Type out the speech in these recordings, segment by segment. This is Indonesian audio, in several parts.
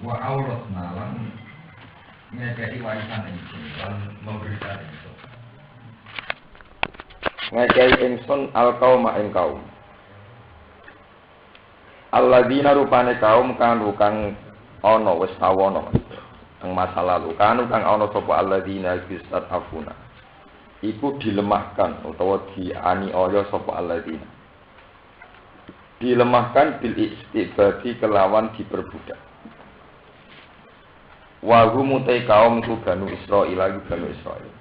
Wa auratna lan ngekei warisan ingsun lan memberikan ingsun. Ngekei ingsun al-qauma ing kaum. Alladzina rupane kaum kang ana wis tawono. Ang masa lalu kang ana sapa alladzina afuna. Iku dilemahkan utawa dianiaya sapa alladzina. Dilemahkan bil istibadi kelawan diperbudak. Wa hum kaum iku Banu Israil Banu Israil.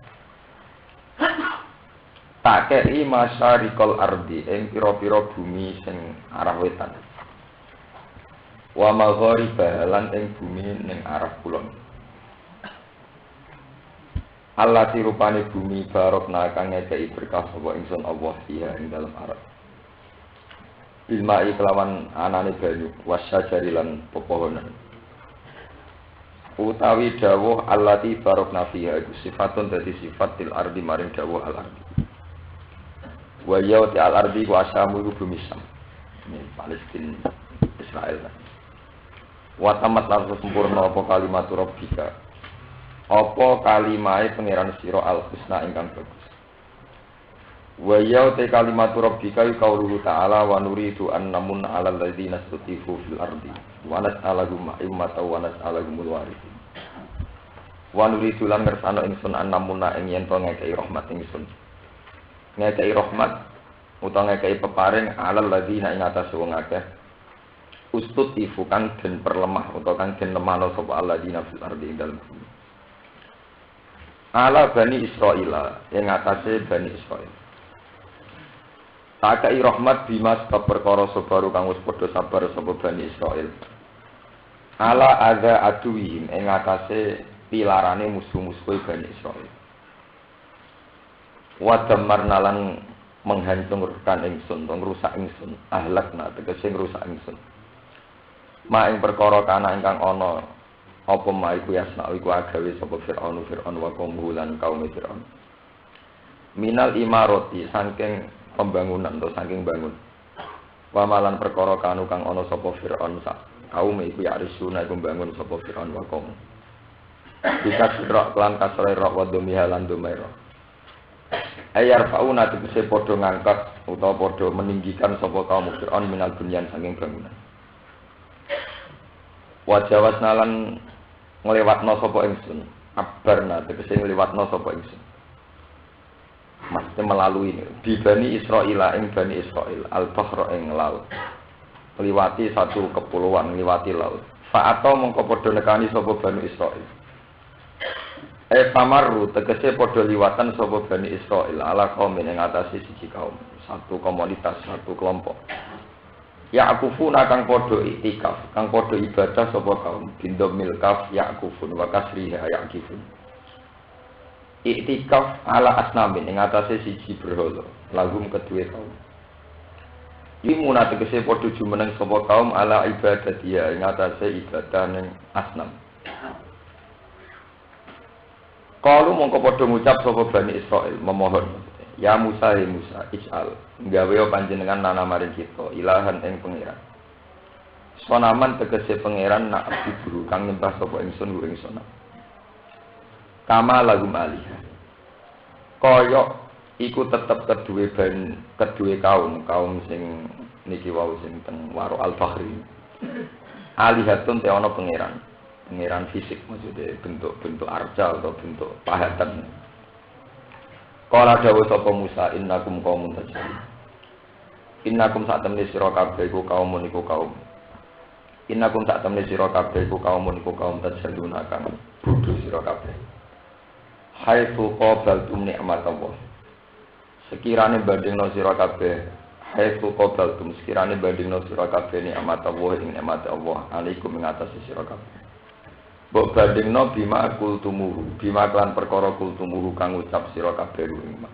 Takei masyarikal ardi ing pira-pira bumi sing arah wetan. Wa maghariba lan ing bumi ning arah kulon. Allah dirupane bumi barokna kang ngekeki berkah sapa ingsun Allah fiha ing dalem arep. Ilmai kelawan anane banyu wasyajari lan pepohonan. Utawi dawuh allati barokna fiha iku sifatun dadi sifat til ardi maring dawuh al ardi. Wa yauti al ardi wa asyamu iku bumi Syam. Ini Palestina Israel. Wa tamat lan sempurna apa kalimat rabbika. Apa kalimahe pangeran sira al husna ingkang bagus. Wa yauti kalimat rabbika qauluhu ta'ala wa nuridu an namun 'alal ladzina istutifu fil ardi wa nas'alahum immata wa nas'alahumul warithin. Wa nuridu lan ngersano ingsun an namuna ing yen to ngekeki rahmat ingsun. Ngekeki rahmat utawa ngekeki peparing 'alal ladzina ing atas wong akeh ustutifu kan den perlemah utawa kan den lemahno sapa alladzina fil ardi ing dalem bumi. Ala Bani Israil ing atase Bani Israil. Takai rahmat bima sebab perkara sabaru kang wis padha sabar sapa Bani Israil. Ala adza aduwihim ing atase pilarane musuh-musuh Bani Israil. Wa damarna lan menghancurkan ingsun, ngrusak ingsun, ahlakna tegese ngrusak ingsun. Ma ing perkara kana ingkang ana apa ma iku yasna iku agawe sapa Firaun wa kaum lan kaum Firaun. Minal imarati saking pembangunan atau saking bangun. Wamalan perkara kanu kang ana sapa Firaun sak kaum iku ya risuna iku bangun sapa Firaun wa kaum. Bisa sira lan kasore ra wa dumiha lan dumaira. Ayar fauna tegese padha ngangkat utawa padha meninggikan sapa kaum Firaun minal bunyan saking bangunan. Wajawasna lan nglewatno sapa ingsun. Abarna tegese nglewatno sapa ingsun. Maksudnya melalui ini di Bani Israil ing Bani Israil al-bahra ing laut liwati satu kepulauan liwati laut fa'ato mongko padha nekani sapa Bani Israil pamaru tegese padha liwatan sapa Bani Israil ala kaum ing atase siji kaum satu komunitas satu kelompok ya'kufuna kang padha iktikaf kang padha ibadah sapa kaum bindo milkaf ya'kufun wa kasriha ya'kifun iktikaf ala asnamin ing atase siji berhala lagum kedue kaum. Iki munate tegese padha jumeneng sapa kaum ala ibadah dia ing atase ibadah ning asnam. Kalu mongko padha ngucap sapa Bani Israil memohon, ya Musa ij'al gawe panjenengan nana maring kita ilahan ing pangeran. Sonaman tegese pangeran nak abdi kang nyembah sapa ingsun ing sonam. Kama lagum alihah kaya iku tetep kedue kaum sing niki wau sing teng waro al-bahri alihatun te ana pangeran fisik maksudnya bentuk arca atau bentuk pahatan. Kala dawuh sapa Musa innakum qaumun tajhalun innakum sak temne sira kabeh iku kaumun iku kaum innakum sak temne sira kabeh iku kaumun iku kaum tajhalun kang bodho sira kabeh. Haitsu qabaltum nikmat Allah. Sekirane bandingno sira kabeh, haitsu qabaltum sekirane bandingno sira kabeh nikmat Allah ing nikmat Allah alaikum ing atas sira kabeh. Mbok bandingno bima kultumuhu, bima kan perkara kultumuhu kang ucap sira kabeh ing ma.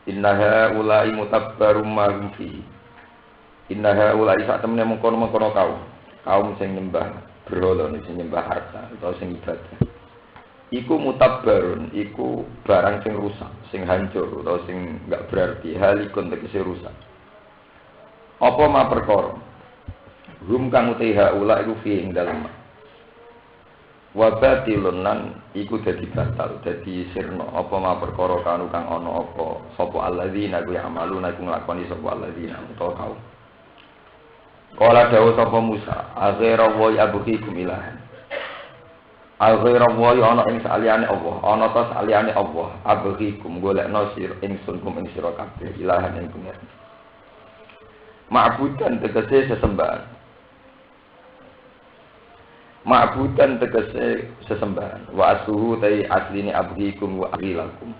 Innaha ulai mutabbarum ma fi. Innaha ulai sak temene mengkono-mengkono kaum sing nyembah berhala sing nyembah harta utawa sing ibadah. Iku mutabbarun, iku barang sing rusak, sing hancur atau sing enggak berarti halikun tegese rusak. Apa ma perkara? Hum kang utiha ula iku fi ing dalem. Wa batilun lan iku dadi batal, dadi sirna apa ma perkara kanu kang ana apa sapa alladzina ku amaluna iku nglakoni sapa alladzina utawa kaum. Kala dawuh sapa Musa, aghira wa abghikum ilahan. Aghira wa ana ing saliyane Allah, ana ta saliyane Allah, abghikum golekno sir ingsun kum ing sira kabeh ilahan ing pengen. Ma'budan tegese sesembahan. Ma'budan tegese sesembahan wa asuhu tai asline abghikum wa aghilakum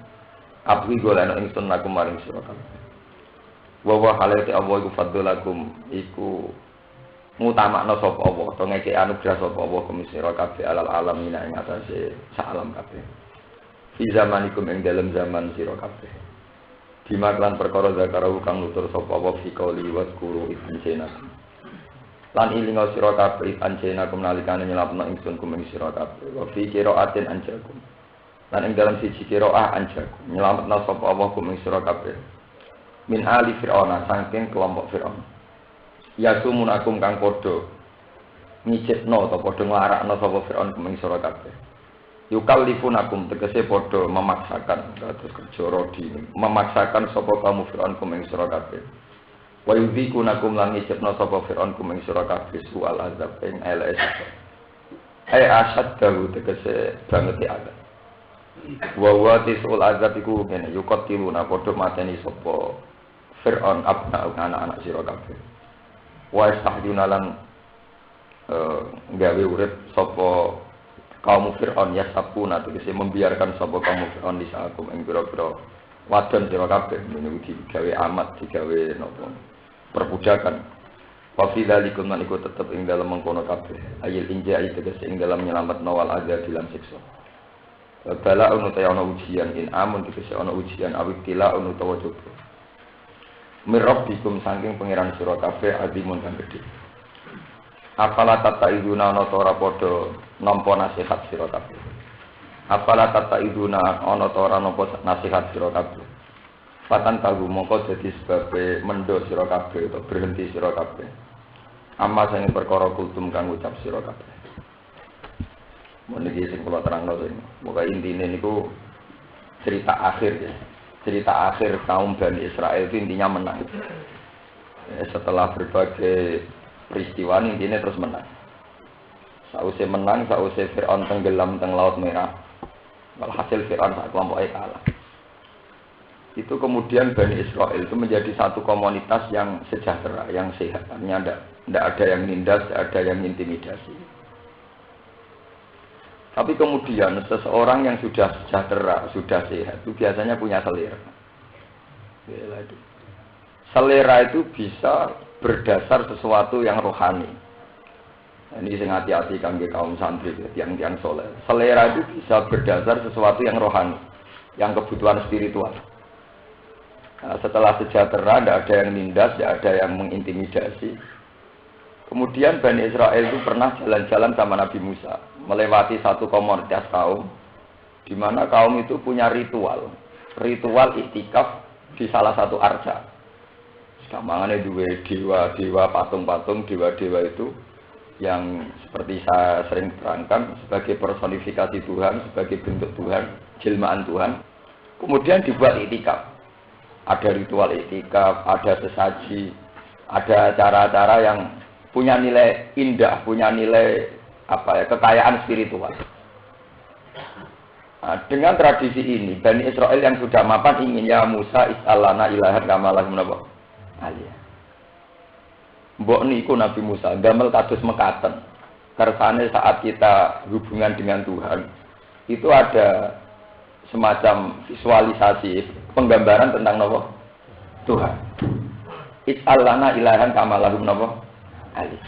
abghi golana ingsun lakum maring sira kabeh wa wa halati Allah iku fadlakum iku ngutamakna sapa Allah to ngeke anugrah sapa Allah kum sira kabeh alal alamin ing atase sak alam kabeh fi zamanikum ing dalem zaman sira kabeh dimaklan perkara zakarahu kang nutur sapa Allah fi qouli wa zkuru ibn lan ilinga sira kabeh anjena kumnalikane nyelapno ingsun kumeng sira kabeh wa fi qiraatin anjakum lan ing dalam siji qiraah anjakum nyelametno sapa Allah kumeng sira kabeh min ali fir'auna saking kelompok fir'aun ya sumunakum kang padha ngicipno utawa padha nglarakno sapa fir'aun kumeng sira kabeh yukallifunakum tegese padha memaksakan terus kerja rodi memaksakan sapa kamu fir'aun kumeng sira kabeh wa yudhikunakum lan ngicipna sapa fir'aun kumeng sira kabeh sual azab ing LS ai asad dawu tegese banget azab wa tisul azab iku ngene yuqatiluna padha mateni sapa fir'aun abna anak-anak sira kabeh wa istahduna lan gawe urip sapa kaum fir'aun ya sapuna tegese membiarkan sapa kaum fir'aun disakum ing pira-pira wadon sira kabeh menawi digawe amat digawe napa perbudakan. Wa fi dzalikum man iku tetep ing dalem mengkono kabeh. Ayil inja'i tegese ing dalem nyelametno wal azab dilan siksa. Bala ono ta ono ujian in amun tegese ono ujian awit tila ono utawa coba. Mirabbikum saking pangeran sira kabeh azimun kang gedhe. Afala tataiduna ana ta ora padha nampa nasihat sira kabeh. Afala tataiduna ana ta ora nampa nasihat sira kabeh. Patan tahu mongko dadi sebabe mendo sira kabeh utawa berhenti sira kabeh. Amma sing perkara kultum kang ucap sira kabeh. Meniki sing kula terangno sing pokoke intine niku cerita akhir ya. Cerita akhir kaum Bani Israel itu intinya menang. Setelah berbagai peristiwa intinya terus menang. Sausé menang, sausé Firaun tenggelam teng Laut Merah. Walhasil Firaun sak kelompoke kalah. Itu kemudian Bani Israel itu menjadi satu komunitas yang sejahtera, yang sehat. Artinya tidak ada yang nindas, tidak ada yang intimidasi. Tapi kemudian seseorang yang sudah sejahtera, sudah sehat, itu biasanya punya selera. Selera itu bisa berdasar sesuatu yang rohani. Ini sing hati-hati kangge kaum santri, yang soleh. Selera itu bisa berdasar sesuatu yang rohani, yang kebutuhan spiritual. Nah, setelah sejahtera, tidak ada yang nindas, tidak ada yang mengintimidasi. Kemudian Bani Israel itu pernah jalan-jalan sama Nabi Musa, melewati satu komunitas kaum, di mana kaum itu punya ritual iktikaf di salah satu arca. Gampangannya dua dewa, patung-patung, dewa-dewa itu yang seperti saya sering terangkan sebagai personifikasi Tuhan, sebagai bentuk Tuhan, jelmaan Tuhan. Kemudian dibuat iktikaf. Ada ritual iktikaf, ada sesaji, ada cara-cara yang punya nilai indah, punya nilai kekayaan spiritual. Nah, dengan tradisi ini, Bani Israel yang sudah mapan ingin ya Musa is'alana ilahan kamalahum napa? Aliyah. Mbok niku Nabi Musa damel kados mekaten. Kersane saat kita hubungan dengan Tuhan, itu ada semacam visualisasi penggambaran tentang napa Tuhan. Is'alana ilahan kamalahum napa ali.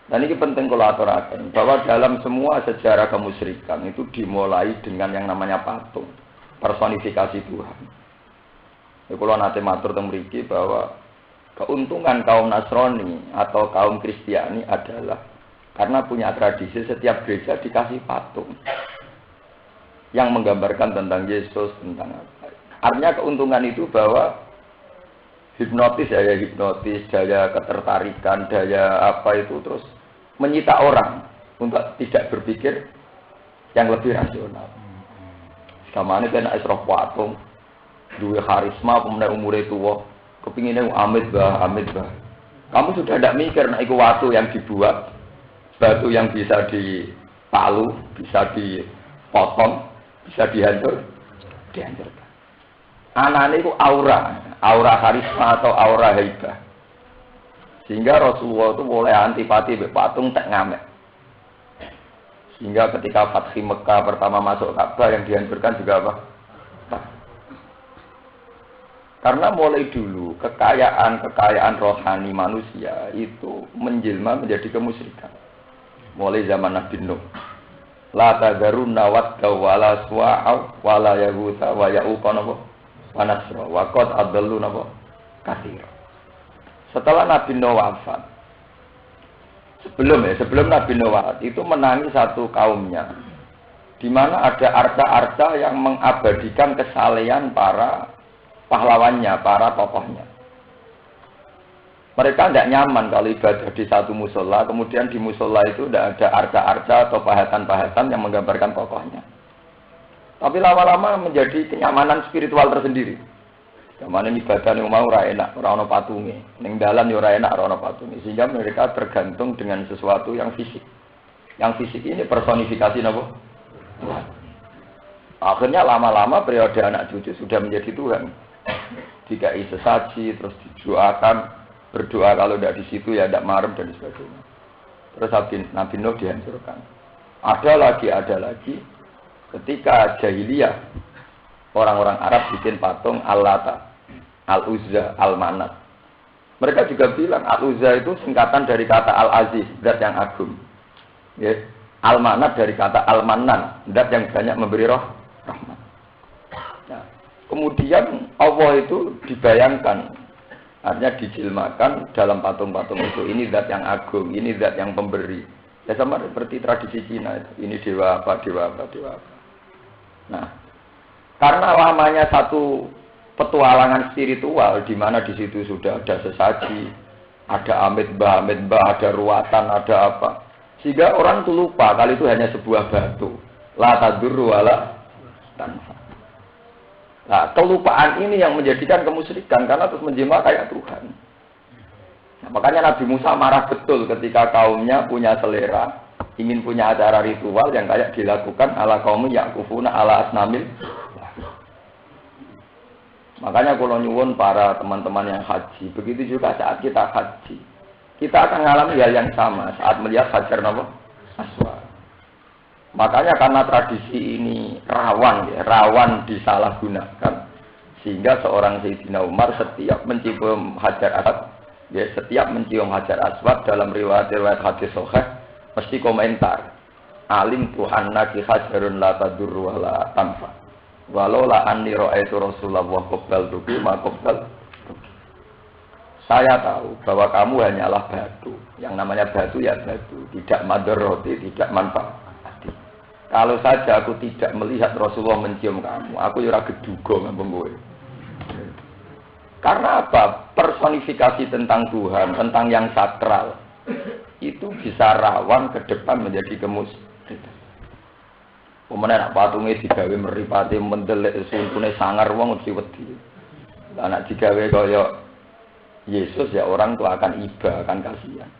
Dan ini penting kalau aturaken bahwa dalam semua sejarah kemusyrikan itu dimulai dengan yang namanya patung, personifikasi Tuhan. Ya kalau nate matur teng mriki bahwa keuntungan kaum Nasrani atau kaum Kristiani adalah karena punya tradisi setiap gereja dikasih patung yang menggambarkan tentang Yesus, tentang apa. Artinya keuntungan itu bahwa hipnotis, daya ketertarikan, daya apa itu terus menyita orang untuk tidak berpikir yang lebih rasional. Samane kena isroh patung, duwe karisma, pemenang umure tuwa, kepinginnya amit bah. Kamu sudah tidak mikir, nah itu watu yang dibuat, batu yang bisa dipalu, bisa dipotong, bisa dihancurkan. Anane itu aura karisma atau aura haibah. Sehingga Rasulullah itu mulai antipati be patung tak ngamek. Sehingga ketika Fathi Mekah pertama masuk Ka'bah yang dihancurkan juga apa? Karena mulai dulu kekayaan rohani manusia itu menjelma menjadi kemusyrikan. Mulai zaman Nabi Nuh. La tadzarunna wadda wala suwa'a wala yaghutsa wa ya'uqa wa nasra wa qad adallu katsira. Setelah Nabi Nuh wafat, sebelum Nabi Nuh wafat itu menangi satu kaumnya, di mana ada arca-arca yang mengabadikan kesalehan para pahlawannya, para tokohnya. Mereka tidak nyaman kalau ibadah di satu musola, kemudian di musola itu tidak ada arca-arca atau pahatan-pahatan yang menggambarkan tokohnya. Tapi lama-lama menjadi kenyamanan spiritual tersendiri. Zaman ini ibadah yang mau ora enak, ora ono patunge. Ning dalan yo ora enak, ora ono patunge. Sehingga mereka tergantung dengan sesuatu yang fisik. Yang fisik ini personifikasi napa? Akhirnya lama-lama periode anak cucu sudah menjadi Tuhan. Dikai sesaji, terus didoakan, berdoa kalau tidak di situ ya tidak marem dan sebagainya. Terus Nabi Nuh dihancurkan. Ada lagi. Ketika jahiliyah, orang-orang Arab bikin patung Al-Lata, Al-Uzza, Al-Manat. Mereka juga bilang Al-Uzza itu singkatan dari kata Al-Aziz, zat yang agung. Ya. Al-Manat dari kata Al-Manan, zat yang banyak memberi rahmat. Nah, kemudian Allah itu dibayangkan, artinya dijilmakan dalam patung-patung itu. Ini zat yang agung, ini zat yang pemberi. Ya sama seperti tradisi Cina itu. Ini dewa apa. Nah, karena lamanya satu petualangan spiritual di mana di situ sudah ada sesaji, ada amit mbah, ada ruatan, ada apa. Sehingga orang itu lupa kalau itu hanya sebuah batu. La tadurru wala tanfa. Nah, kelupaan ini yang menjadikan kemusyrikan karena terus menjelma kayak Tuhan. Nah, makanya Nabi Musa marah betul ketika kaumnya punya selera, ingin punya acara ritual yang kayak dilakukan ala kaum yakufuna ala asnamil. Makanya kalau nyuwun para teman-teman yang haji, begitu juga saat kita haji, kita akan mengalami hal yang sama saat melihat Hajar Aswad. Makanya karena tradisi ini rawan disalahgunakan, sehingga seorang Sayyidina Umar setiap mencium Hajar Aswad, setiap mencium Hajar Aswad dalam riwayat hadis sahih mesti komentar, alim tuhannaki hajarun la tadurru wa la tanfa. Walau la anni ra'aitu Rasulullah qabbal tuki ma qabbal. Saya tahu bahwa kamu hanyalah batu. Yang namanya batu ya batu, tidak madarroti, tidak manfaat. Kalau saja aku tidak melihat Rasulullah mencium kamu, aku ora geduga ngambung kowe. Karena apa? Personifikasi tentang Tuhan, tentang yang sakral, itu bisa rawan ke depan menjadi kemusyrikan. Pemene nak patunge digawe meripati mendelek sumpune sangar wong mesti wedi. Lah nek digawe kaya Yesus ya orang tuh akan iba, akan kasihan.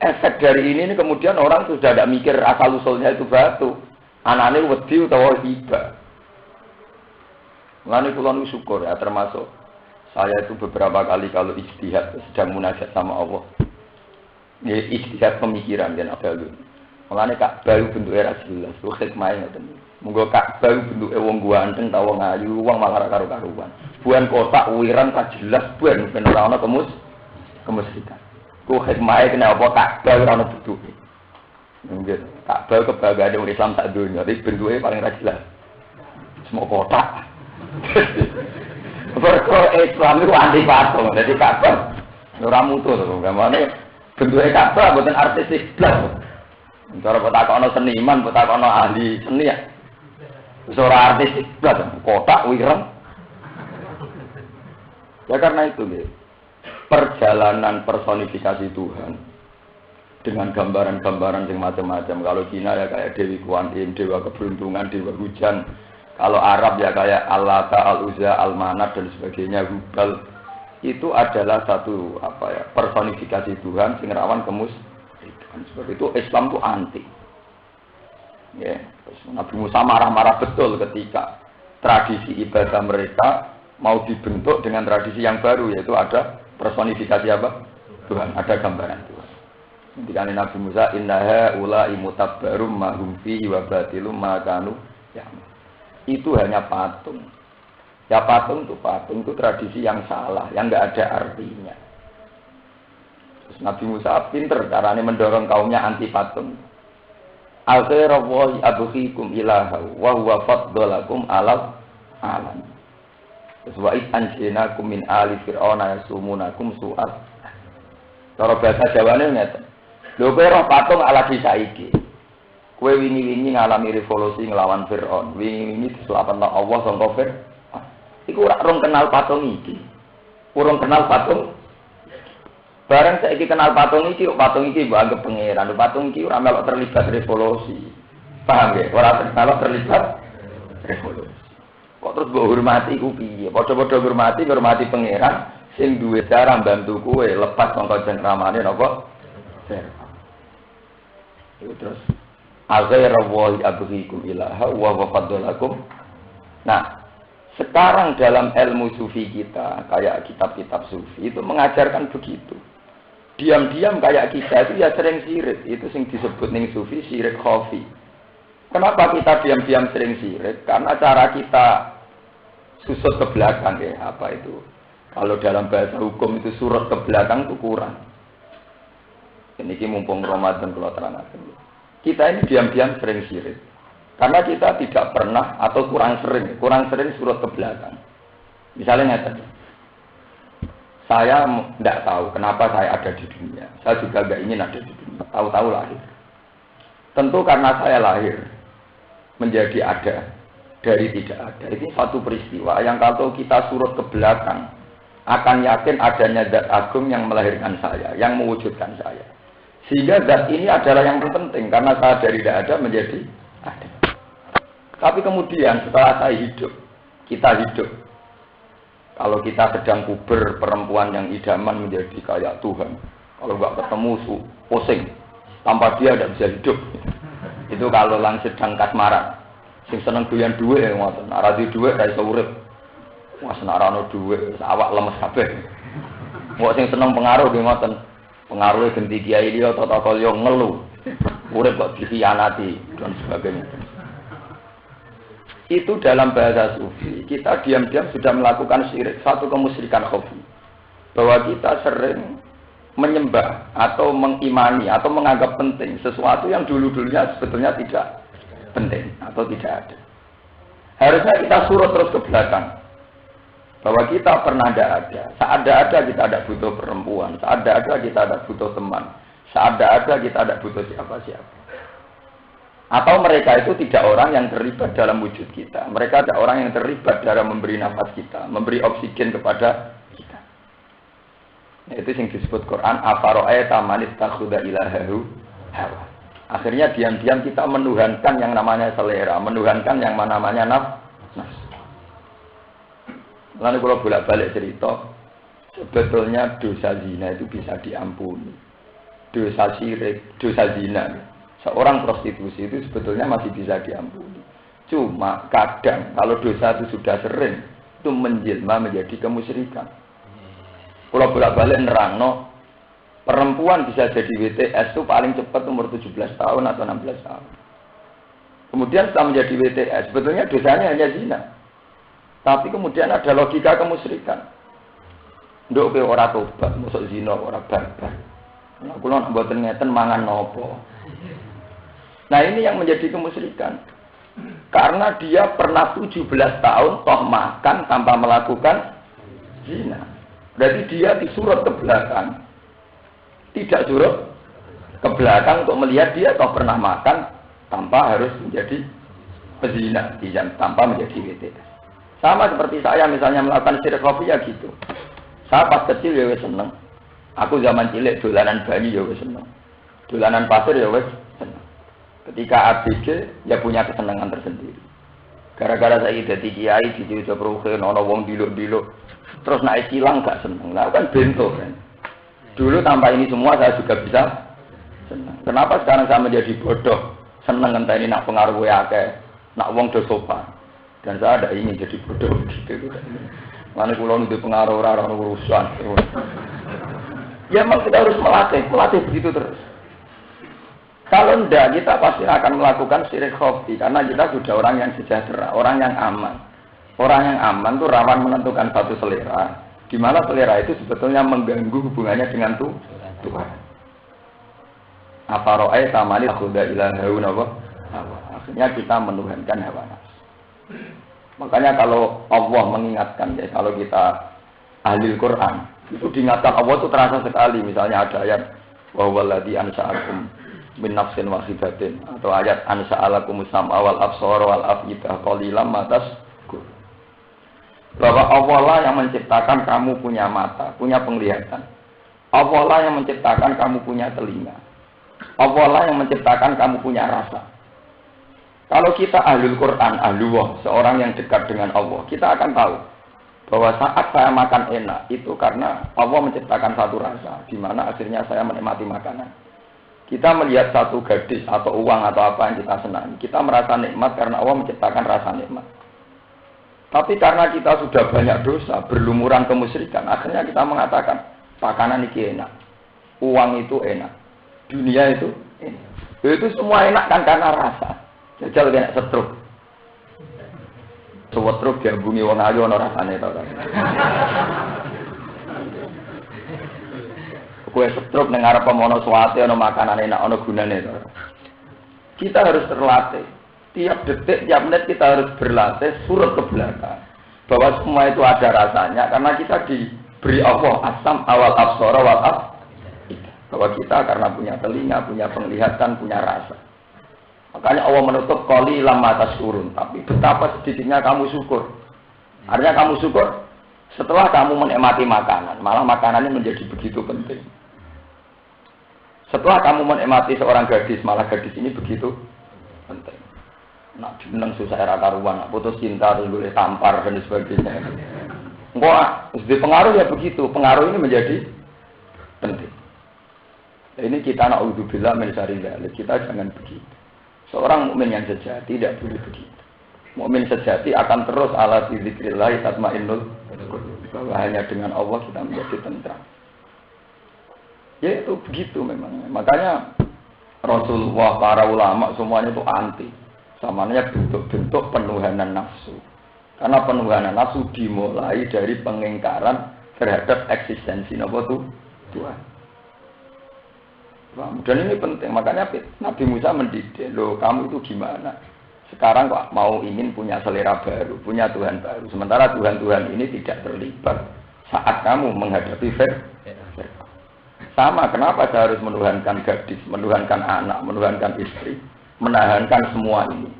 Efek dari ini kemudian orang sudah tidak mikir asal usulnya itu batu. Anane wedi utawa iba. Mulane kula nu syukur ya termasuk saya itu beberapa kali kalau ijtihad sedang munajat sama Allah. Ya ijtihad pemikiran dan ada mulane Ka'bah bentuke ra jelas, ku hikmahe ngoten. Monggo Ka'bah bentuke wong ganteng ta wong ayu, wong malah karo-karuan. Buan kotak wiran tak jelas buan ben ora ana kemusyrikan. Ku hikmahe kenapa Ka'bah ora ana bentuke. Nggih, Ka'bah kebanggaan wong Islam sak donya, iki bentuke paling ra jelas. Semua kotak. Mergo Islam itu anti patung, dadi Ka'bah ora mutu to, gamane bentuke Ka'bah mboten artistik blas. Cara petakono seniman, petakono ahli seni ya. Wis ora artis blas, kotak wireng. Ya karena itu, gitu. Perjalanan personifikasi Tuhan dengan gambaran-gambaran yang macam-macam. Kalau Cina ya kayak Dewi Kuan Yin, Dewa Keberuntungan, Dewa Hujan. Kalau Arab ya kayak Al-Lata, Al-Uzza, Al-Manat dan sebagainya, Hubal. Itu adalah satu personifikasi Tuhan sing rawan kemusyrikan. Sebab itu Islam itu anti. Ya, Nabi Musa marah-marah betul ketika tradisi ibadah mereka mau dibentuk dengan tradisi yang baru, yaitu ada personifikasi apa? Tuhan, ada gambaran Tuhan. Ketika Nabi Musa, innaha ulai mutabbarum ma hum fihi wa batilum ma kanu ya'malun. Itu hanya patung. Ya patung itu tradisi yang salah, yang enggak ada artinya. Terus Nabi Musa pinter caranya mendorong kaumnya anti patung. Al-khairu abghikum ilaha wa huwa faddalakum alal alam. Wa id anjinakum min ali fir'auna yasumunakum su'al. Cara bahasa Jawane ngeten. Lho kowe roh patung ala disaiki. Kowe wingi-wingi ngalami revolusi nglawan Fir'aun. Wingi-wingi diselapatno Allah sangka Fir'aun. Iku ora rong kenal patung iki. Urung kenal patung. Bareng saiki kenal patung iki mbok anggap pangeran. Patung iki ora melok terlibat revolusi. Paham ya? Ora terlibat revolusi. Kok terus mbok hormati ku piye? Padha-padha hormati pangeran sing duwe cara bantu kowe lepas saka cengkramane napa? Itu terus aghayra wahi abghikum ilaha wa faddalakum. Nah, sekarang dalam ilmu sufi kita, kayak kitab-kitab sufi itu mengajarkan begitu. Diam-diam kayak kita itu ya sering syirik. Itu sing disebut ning sufi syirik khafi. Kenapa kita diam-diam sering syirik? Karena cara kita susut ke belakang ya, apa itu? Kalau dalam bahasa hukum itu surut ke belakang itu kurang. Ini mumpung Ramadan kalau terangkan. Kita ini diam-diam sering syirik. Karena kita tidak pernah atau kurang sering surut ke belakang. Misalnya tadi, saya tidak tahu kenapa saya ada di dunia. Saya juga tidak ingin ada di dunia. Tahu-tahu lahir. Tentu karena saya lahir menjadi ada dari tidak ada. Ini satu peristiwa yang kalau kita surut ke belakang akan yakin adanya zat agung yang melahirkan saya, yang mewujudkan saya. Sehingga zat ini adalah yang terpenting karena saya dari tidak ada menjadi ada. Tapi kemudian setelah saya hidup, kita hidup. Kalau kita sedang puber, perempuan yang idaman menjadi kayak Tuhan. Kalau nggak ketemu pusing, tanpa dia tidak bisa hidup. Itu kalau lang sedang kasmaran. Sing seneng doyan duwe ngoten. Ora di duwe ra iso urip. Wah senarano duwe, awak lemes kabeh. Mbok sing seneng pengaruh nggih ngoten. Pengaruhe genti kiai liya tata kaya ngelu. Urip kok dikhianati dan sebagainya. Itu dalam bahasa sufi, kita diam-diam sudah melakukan syirik, satu kemusyrikan khafi. Bahwa kita sering menyembah atau mengimani atau menganggap penting sesuatu yang dulu-dulunya sebetulnya tidak penting atau tidak ada. Harusnya kita surut terus ke belakang. Bahwa kita pernah ada. Saat ada kita ada butuh perempuan. Saat ada kita ada butuh teman. Saat ada kita ada butuh siapa-siapa. Atau mereka itu tidak orang yang terlibat dalam wujud kita. Mereka ada orang yang terlibat dalam memberi nafas kita, memberi oksigen kepada kita. Itu yang disebut Quran, afara'aita man ittakhadha ilahahu hawa. Akhirnya diam-diam kita menuhankan yang namanya selera, menuhankan yang namanya nafsu. Lalu kalau bolak-balik cerita, sebetulnya dosa zina itu bisa diampuni. Dosa syirik, dosa zina. Seorang prostitusi itu sebetulnya masih bisa diampuni. Cuma kadang kalau dosa itu sudah sering, itu menjelma menjadi kemusyrikan. Kalau bolak-balik nerangno, perempuan bisa jadi WTS itu paling cepat umur 17 tahun atau 16 tahun. Kemudian setelah menjadi WTS, sebetulnya dosanya hanya zina. Tapi kemudian ada logika kemusyrikan. Nduk kowe ora tobat, mosok zina ora barbar. Nah, kula nak mboten ngeten mangan nopo. Nah ini yang menjadi kemusyrikan. Karena dia pernah 17 tahun toh makan tanpa melakukan zina. Berarti dia disurut ke belakang. Tidak surut ke belakang untuk melihat dia toh pernah makan tanpa harus menjadi pezina, tanpa menjadi WTS. Sama seperti saya misalnya melakukan syirik khafi ya gitu. Saya pas kecil ya wis seneng. Aku zaman cilik dolanan banyu ya wis seneng. Dolanan pasir ya wis seneng. Ketika ABG ya punya kesenangan tersendiri. Gara-gara saya dadi kiai dicucuk ruhin ana wong diluk-diluk. Terus naik silang gak seneng. Nah kan bento kan. Dulu tanpa ini semua saya juga bisa seneng. Kenapa sekarang saya menjadi bodoh? Seneng ngenteni nak pengaruh akeh, nak wong do sopan. Dan saya ada ingin jadi bodoh gitu. Mana kula nuduh pengaruh ora ono urusan. Ya memang kita harus melatih begitu terus. Kalau enggak kita pasti akan melakukan syirik khafi karena kita sudah orang yang sejahtera, orang yang aman. Orang yang aman itu rawan menentukan satu selera, di mana selera itu sebetulnya mengganggu hubungannya dengan Tuhan. Apa ro'ay tamani khuda ilahaun apa? Akhirnya kita menuhankan hawa nafsu. Makanya kalau Allah mengingatkan ya, kalau kita ahli Quran itu diingatkan Allah itu terasa sekali. Misalnya ada ayat wa huwallazi ansa'akum min nafsin wahidatin atau ayat ansa'alakumus sam'a wal absara wal af'idah qalilan ma tashkurun. Bahwa Allah lah yang menciptakan kamu punya mata, punya penglihatan. Allah lah yang menciptakan kamu punya telinga. Allah lah yang menciptakan kamu punya rasa. Kalau kita ahlul Quran, ahlullah, seorang yang dekat dengan Allah, kita akan tahu bahwa saat saya makan enak itu karena Allah menciptakan satu rasa, di mana akhirnya saya menikmati makanan. Kita melihat satu gadis atau uang atau apa yang kita senangi, kita merasa nikmat karena Allah menciptakan rasa nikmat. Tapi karena kita sudah banyak dosa, berlumuran kemusyrikan, akhirnya kita mengatakan makanan ini enak, uang itu enak, dunia itu enak. Itu semua enak kan karena rasa. Jajal kena setruk. Setruk diambungi wong ayu ana rasane to. Kowe setruk ning arep pemono suwate ana makanan enak ana gunane to. Kita harus terlatih. Tiap detik, tiap menit kita harus berlatih surut ke belakang. Bahwa semua itu ada rasanya karena kita diberi Allah asam awal absara wal af'idah. Bahwa kita karena punya telinga, punya penglihatan, punya rasa. Makanya Allah menutup qalilan ma tashkurun, tapi betapa sedikitnya kamu syukur. Artinya kamu syukur setelah kamu menikmati makanan, malah makanannya menjadi begitu penting. Setelah kamu menikmati seorang gadis, malah gadis ini begitu penting. Nak jeneng susah era karuan, nak putus cinta terus boleh tampar dan sebagainya. Enggak, pengaruh ya begitu. Pengaruh ini menjadi penting. Ini kita na'udzubillah min syarri dzalik. Kita jangan begitu. Seorang mukmin yang sejati tidak boleh begitu. Mukmin sejati akan terus ala dzikrillah tatmainnul qulub. Bahwa hanya dengan Allah kita menjadi tentram. Ya itu begitu memang. Makanya Rasulullah, para ulama semuanya itu anti. Samanya bentuk-bentuk penuhanan nafsu. Karena penuhanan nafsu dimulai dari pengingkaran terhadap eksistensi Tuhan. Dan ini penting, makanya Nabi Musa mendidik, loh kamu itu gimana? Sekarang kok mau ingin punya selera baru, punya Tuhan baru. Sementara Tuhan-Tuhan ini tidak terlibat saat kamu menghadapi Fir'aun. Sama, kenapa saya harus menuhankan gadis, menuhankan anak, menuhankan istri, menahankan semua ini.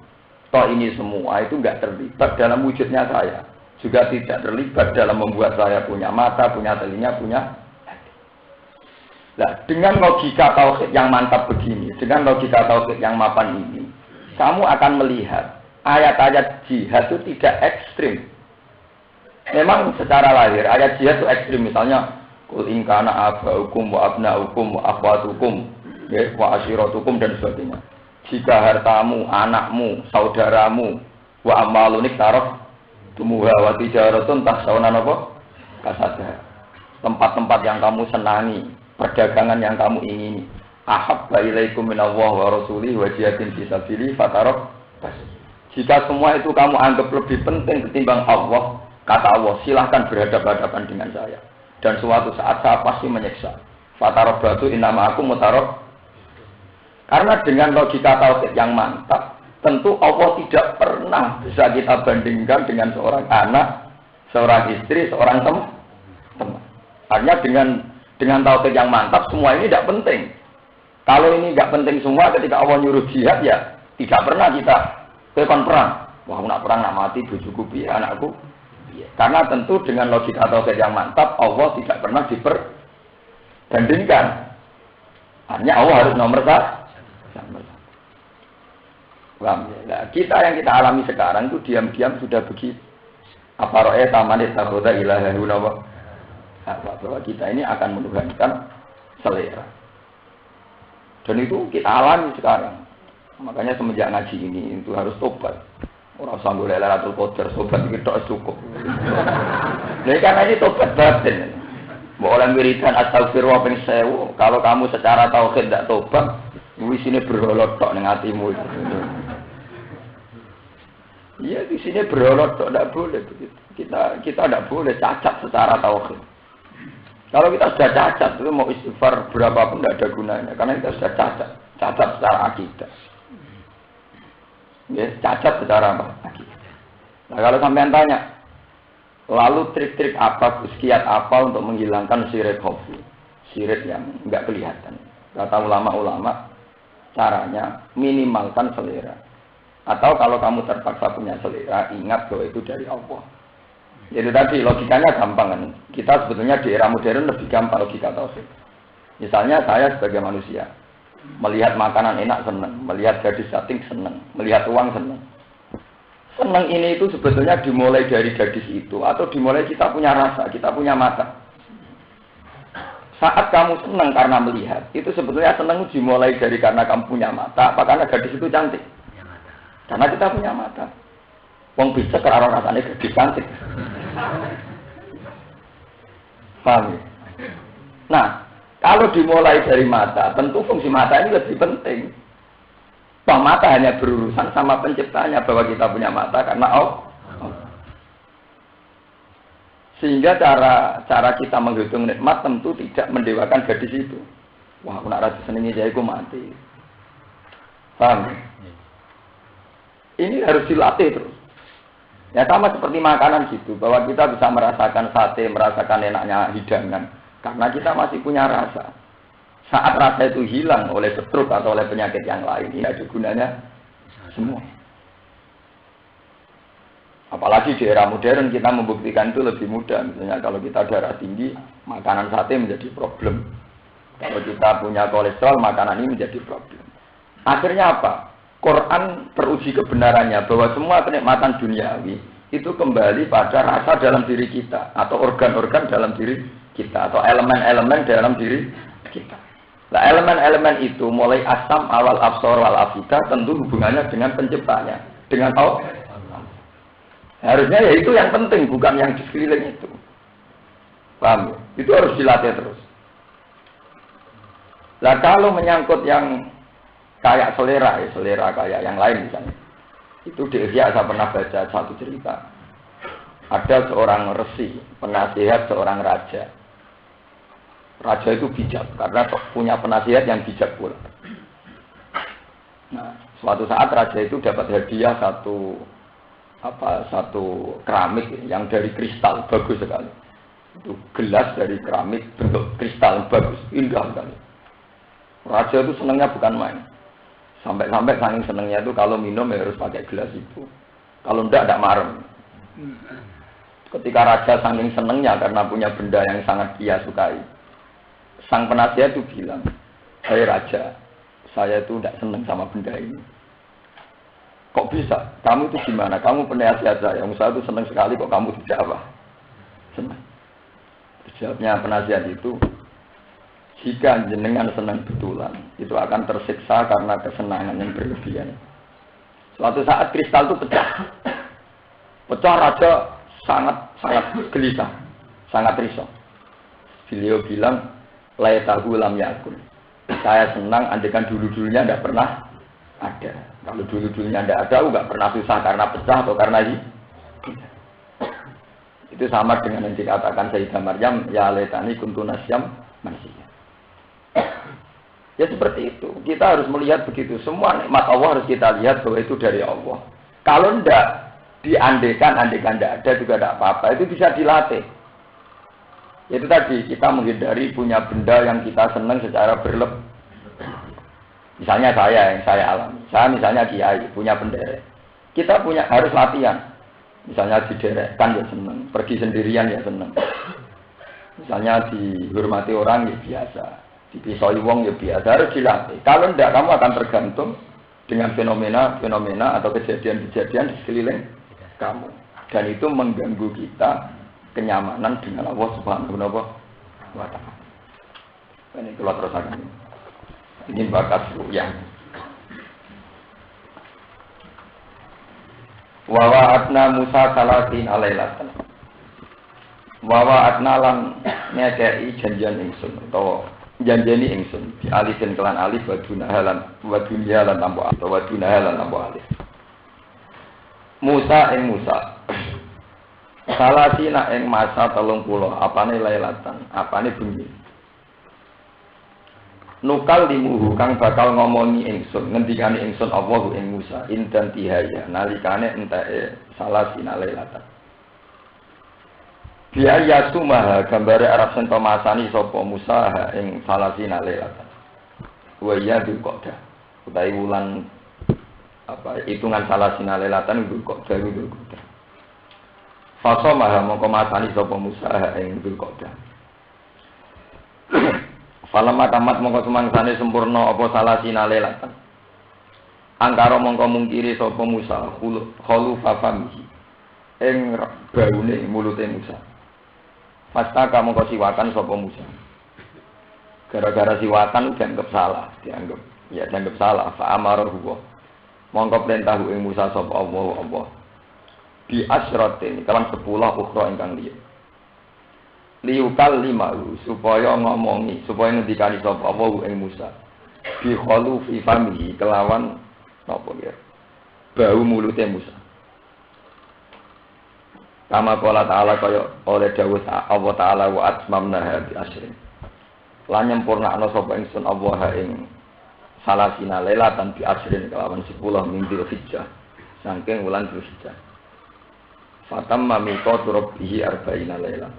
Toh ini semua itu enggak terlibat dalam wujudnya saya. Juga tidak terlibat dalam membuat saya punya mata, punya telinga, punya. Nah, dengan logika tauhid yang mantap begini, dengan logika tauhid yang mapan ini, kamu akan melihat ayat-ayat jihad itu tidak ekstrim. Memang secara lahir ayat jihad itu ekstrim, misalnya qul in kana abaukum wa abnaukum wa akhwatukum wa ashiratukum dan sebagainya. Jika hartamu, anakmu, saudaramu, wa amalunik taraf tumuha wa tijaratun tahsawna apa? Kasada. Tempat-tempat yang kamu senangi, perdagangan yang kamu ingini, ahabba ilaikum minallahi wa rasulihi wa jihadin fi sabilihi fatarab. Jika semua itu kamu anggap lebih penting ketimbang Allah, kata Allah, silahkan berhadapan-hadapan dengan saya. Dan suatu saat saya pasti menyiksa. Fatarabatu innama aku mutarab. Karena dengan logika tauhid yang mantap, tentu Allah tidak pernah bisa kita bandingkan dengan seorang anak, seorang istri, seorang teman. Artinya dengan tauhid yang mantap, semua ini tidak penting. Kalau ini tidak penting semua, ketika Allah nyuruh jihad, ya tidak pernah kita tekan perang. Wah, nak perang, nak mati, bojoku piye, anakku Karena tentu dengan logika tauhid yang mantap, Allah tidak pernah diperbandingkan. Hanya Allah harus nomor satu. Nah, kita yang kita alami sekarang itu diam-diam sudah begitu. Apa roe tamanit takoda ilaha illallah. Bahwa kita ini akan menuhankan selera. Dan itu kita alami sekarang. Makanya semenjak ngaji ini itu harus tobat. Orang sambil Lailatul Qadar tobat itu cukup. Jadi karena ini tobat batin. Boleh wiridan astagfirullah ping 1000. Kalau kamu secara tauhid tidak tobat, di sini berolot tok ning atimu. Iya di sini berolot tok tidak boleh begitu. Kita tidak boleh cacat secara tauhid. Kalau kita sudah cacat itu mau istighfar berapapun tidak ada gunanya karena kita sudah cacat secara akidah. Ya, cacat secara apa? Akidah. Nah kalau sampean tanya, lalu trik-trik apa, kiat apa untuk menghilangkan syirik khafi, syirik yang enggak kelihatan? Kata ulama-ulama, caranya minimalkan selera. Atau kalau kamu terpaksa punya selera, ingat bahwa itu dari Allah. Jadi tadi logikanya gampang kan. Kita sebetulnya di era modern lebih gampang logika tauhid. Misalnya saya sebagai manusia, melihat makanan enak senang, melihat gadis cantik senang, melihat uang senang. Senang ini itu sebetulnya dimulai dari gadis itu atau dimulai kita punya rasa, kita punya mata. Saat kamu senang karena melihat, itu sebetulnya senang dimulai dari karena kamu punya mata, apa karena gadis itu cantik? Karena kita punya mata. Wong bisa karena rasanya gadis cantik. Paham? Nah, kalau dimulai dari mata, tentu fungsi mata ini lebih penting. Bahwa mata hanya berurusan sama penciptanya, bahwa kita punya mata karena Allah. Sehingga cara kita menghitung nikmat tentu tidak mendewakan gadis itu. Wah, aku nak rasa senengnya jadi aku mati. Paham? Ini harus dilatih terus. Ya sama seperti makanan gitu, bahwa kita bisa merasakan sate, merasakan enaknya hidangan. Karena kita masih punya rasa. Saat rasa itu hilang oleh stroke atau oleh penyakit yang lain, ini ada gunanya semua. Apalagi di era modern kita membuktikan itu lebih mudah. Misalnya kalau kita darah tinggi, makanan sate menjadi problem. Kalau kita punya kolesterol, makanan ini menjadi problem. Akhirnya apa? Quran teruji kebenarannya bahwa semua kenikmatan duniawi itu kembali pada rasa dalam diri kita atau organ-organ dalam diri kita atau elemen-elemen dalam diri kita. Nah, elemen-elemen itu mulai asam, awal, absor, wal afida tentu hubungannya dengan penciptanya, dengan Allah. Harusnya ya itu yang penting, bukan yang di sekeliling itu. Paham? Itu harus dilatih terus. Nah, kalau menyangkut yang kayak selera, ya selera kayak yang lain misalnya. Itu di Ihya saya pernah baca satu cerita. Ada seorang resi, penasihat seorang raja. Raja itu bijak karena punya penasihat yang bijak pula. Nah, suatu saat raja itu dapat hadiah satu keramik yang dari kristal bagus sekali. Itu gelas dari keramik bentuk kristal bagus, indah sekali. Raja itu senangnya bukan main. Sampai saking senangnya itu kalau minum ya harus pakai gelas itu. Kalau tidak marem. Ketika raja saking senangnya karena punya benda yang sangat dia sukai, sang penasihat itu bilang, "Hai raja, saya itu tidak senang sama benda ini." "Kok bisa? Kamu itu gimana? Kamu penasihat saya. Saya itu senang sekali kok kamu tidak apa?" "Senang." Jawabnya penasihat itu, "Jika jenengan senang betulan, itu akan tersiksa karena kesenangan yang berlebihan." Suatu saat kristal itu pecah. Pecah, raja sangat gelisah, sangat risau. Beliau bilang, "Laitahu lam yakun." Saya senang andaikan dulu-dulunya tidak pernah ada. Kalau dulu-dulunya tidak ada, nggak pernah susah karena pecah atau karena ini. Itu sama dengan yang dikatakan Sayyidah Maryam, "Ya laitani kuntu nasyam mansiyah." Ya seperti itu. Kita harus melihat begitu. Semua nikmat Allah harus kita lihat bahwa itu dari Allah. Kalau tidak diandekan tidak ada juga tidak apa-apa. Itu bisa dilatih. Itu tadi kita menghindari punya benda yang kita senang secara berlebih. Misalnya yang saya alami. Saya misalnya kiai punya bendera. Kita harus latihan. Misalnya diderekkan ya seneng, pergi sendirian ya seneng. Misalnya dihormati orang ya biasa, dipisoi wong ya biasa, harus dilatih. Kalau tidak kamu akan tergantung dengan fenomena-fenomena atau kejadian-kejadian di sekeliling kamu. Dan itu mengganggu kita kenyamanan dengan Allah Subhanahu wa Ta'ala. Ini keluar terus akan ini bakat yang wawaatna Musa salatin alailatan. Wawaatna lan ngekei janjian ingsun atau janjeni ingsun di alifin kelan alif wadunya lan tambo atau wadunya lan tambo alif. Musa ing Musa salatina ing masa 30 apane lailatan apane bengi. Nukal limuhu kang bakal ngomongi ingsun ngendikane ingsun Allahu ing Musa indan tihaya nalikane enteke salasina lailatan. Biaya sumaha gambare arep sento masani sapa Musa ing salasina lailatan. Wa ya dzulqa'dah utawi wulan apa hitungan salasina lailatan dzulqa'dah dzulqa'dah. Fasamaha mongko masani sapa Musa ing dzulqa'dah. Falamma tamat mongko sumangsane sempurna apa salasina lailatan. Angkara mongko mungkiri sapa Musa khulu fafamihi ing baune mulute Musa. Pasta kamu kau siwakan sapa Musa. Gara-gara siwakan dianggap salah, dianggap salah. Fa amarahu wa. Mongko perintah ing Musa sapa Allah. Bi asratin kalan 10 ukhra ingkang liya. Liukal limahu supaya ngomongi, supaya ngendikani sapa Allah ing Musa. Bi khulufi famihi kelawan napa ya? Bau mulute Musa. Kama qala ta'ala kaya oleh dawuh Allah ta'ala wa atmamna bi asrin. Lan nyempurnakno sapa ingsun Allah ing salasina lailatan bi asrin kelawan 10 min Dzulhijjah. Saking wulan Dzulhijjah. Fatamma miqatu rabbih arba'ina laila.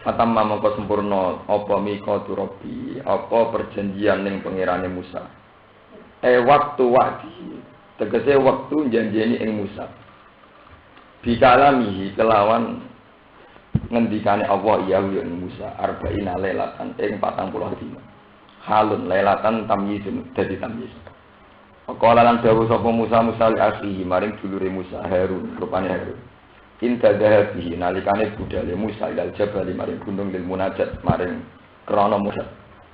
Fatamma mongko sempurna apa miqatu rabbi, apa perjanjian ning pangerane Musa. Waktu tegese waktu janjeni ing Musa. Bikalamihi kelawan ngendikane Allah ya Musa arba'ina lailatan ing 40 dina. Halun lailatan tamyizun dadi tamyiz. Qala lan dawuh sapa Musa li akhihi maring dulure Musa Harun rupane Harun. Inta dhahabihi nalikane budale Musa ilal jabal maring gunung lil munajat maring krana Musa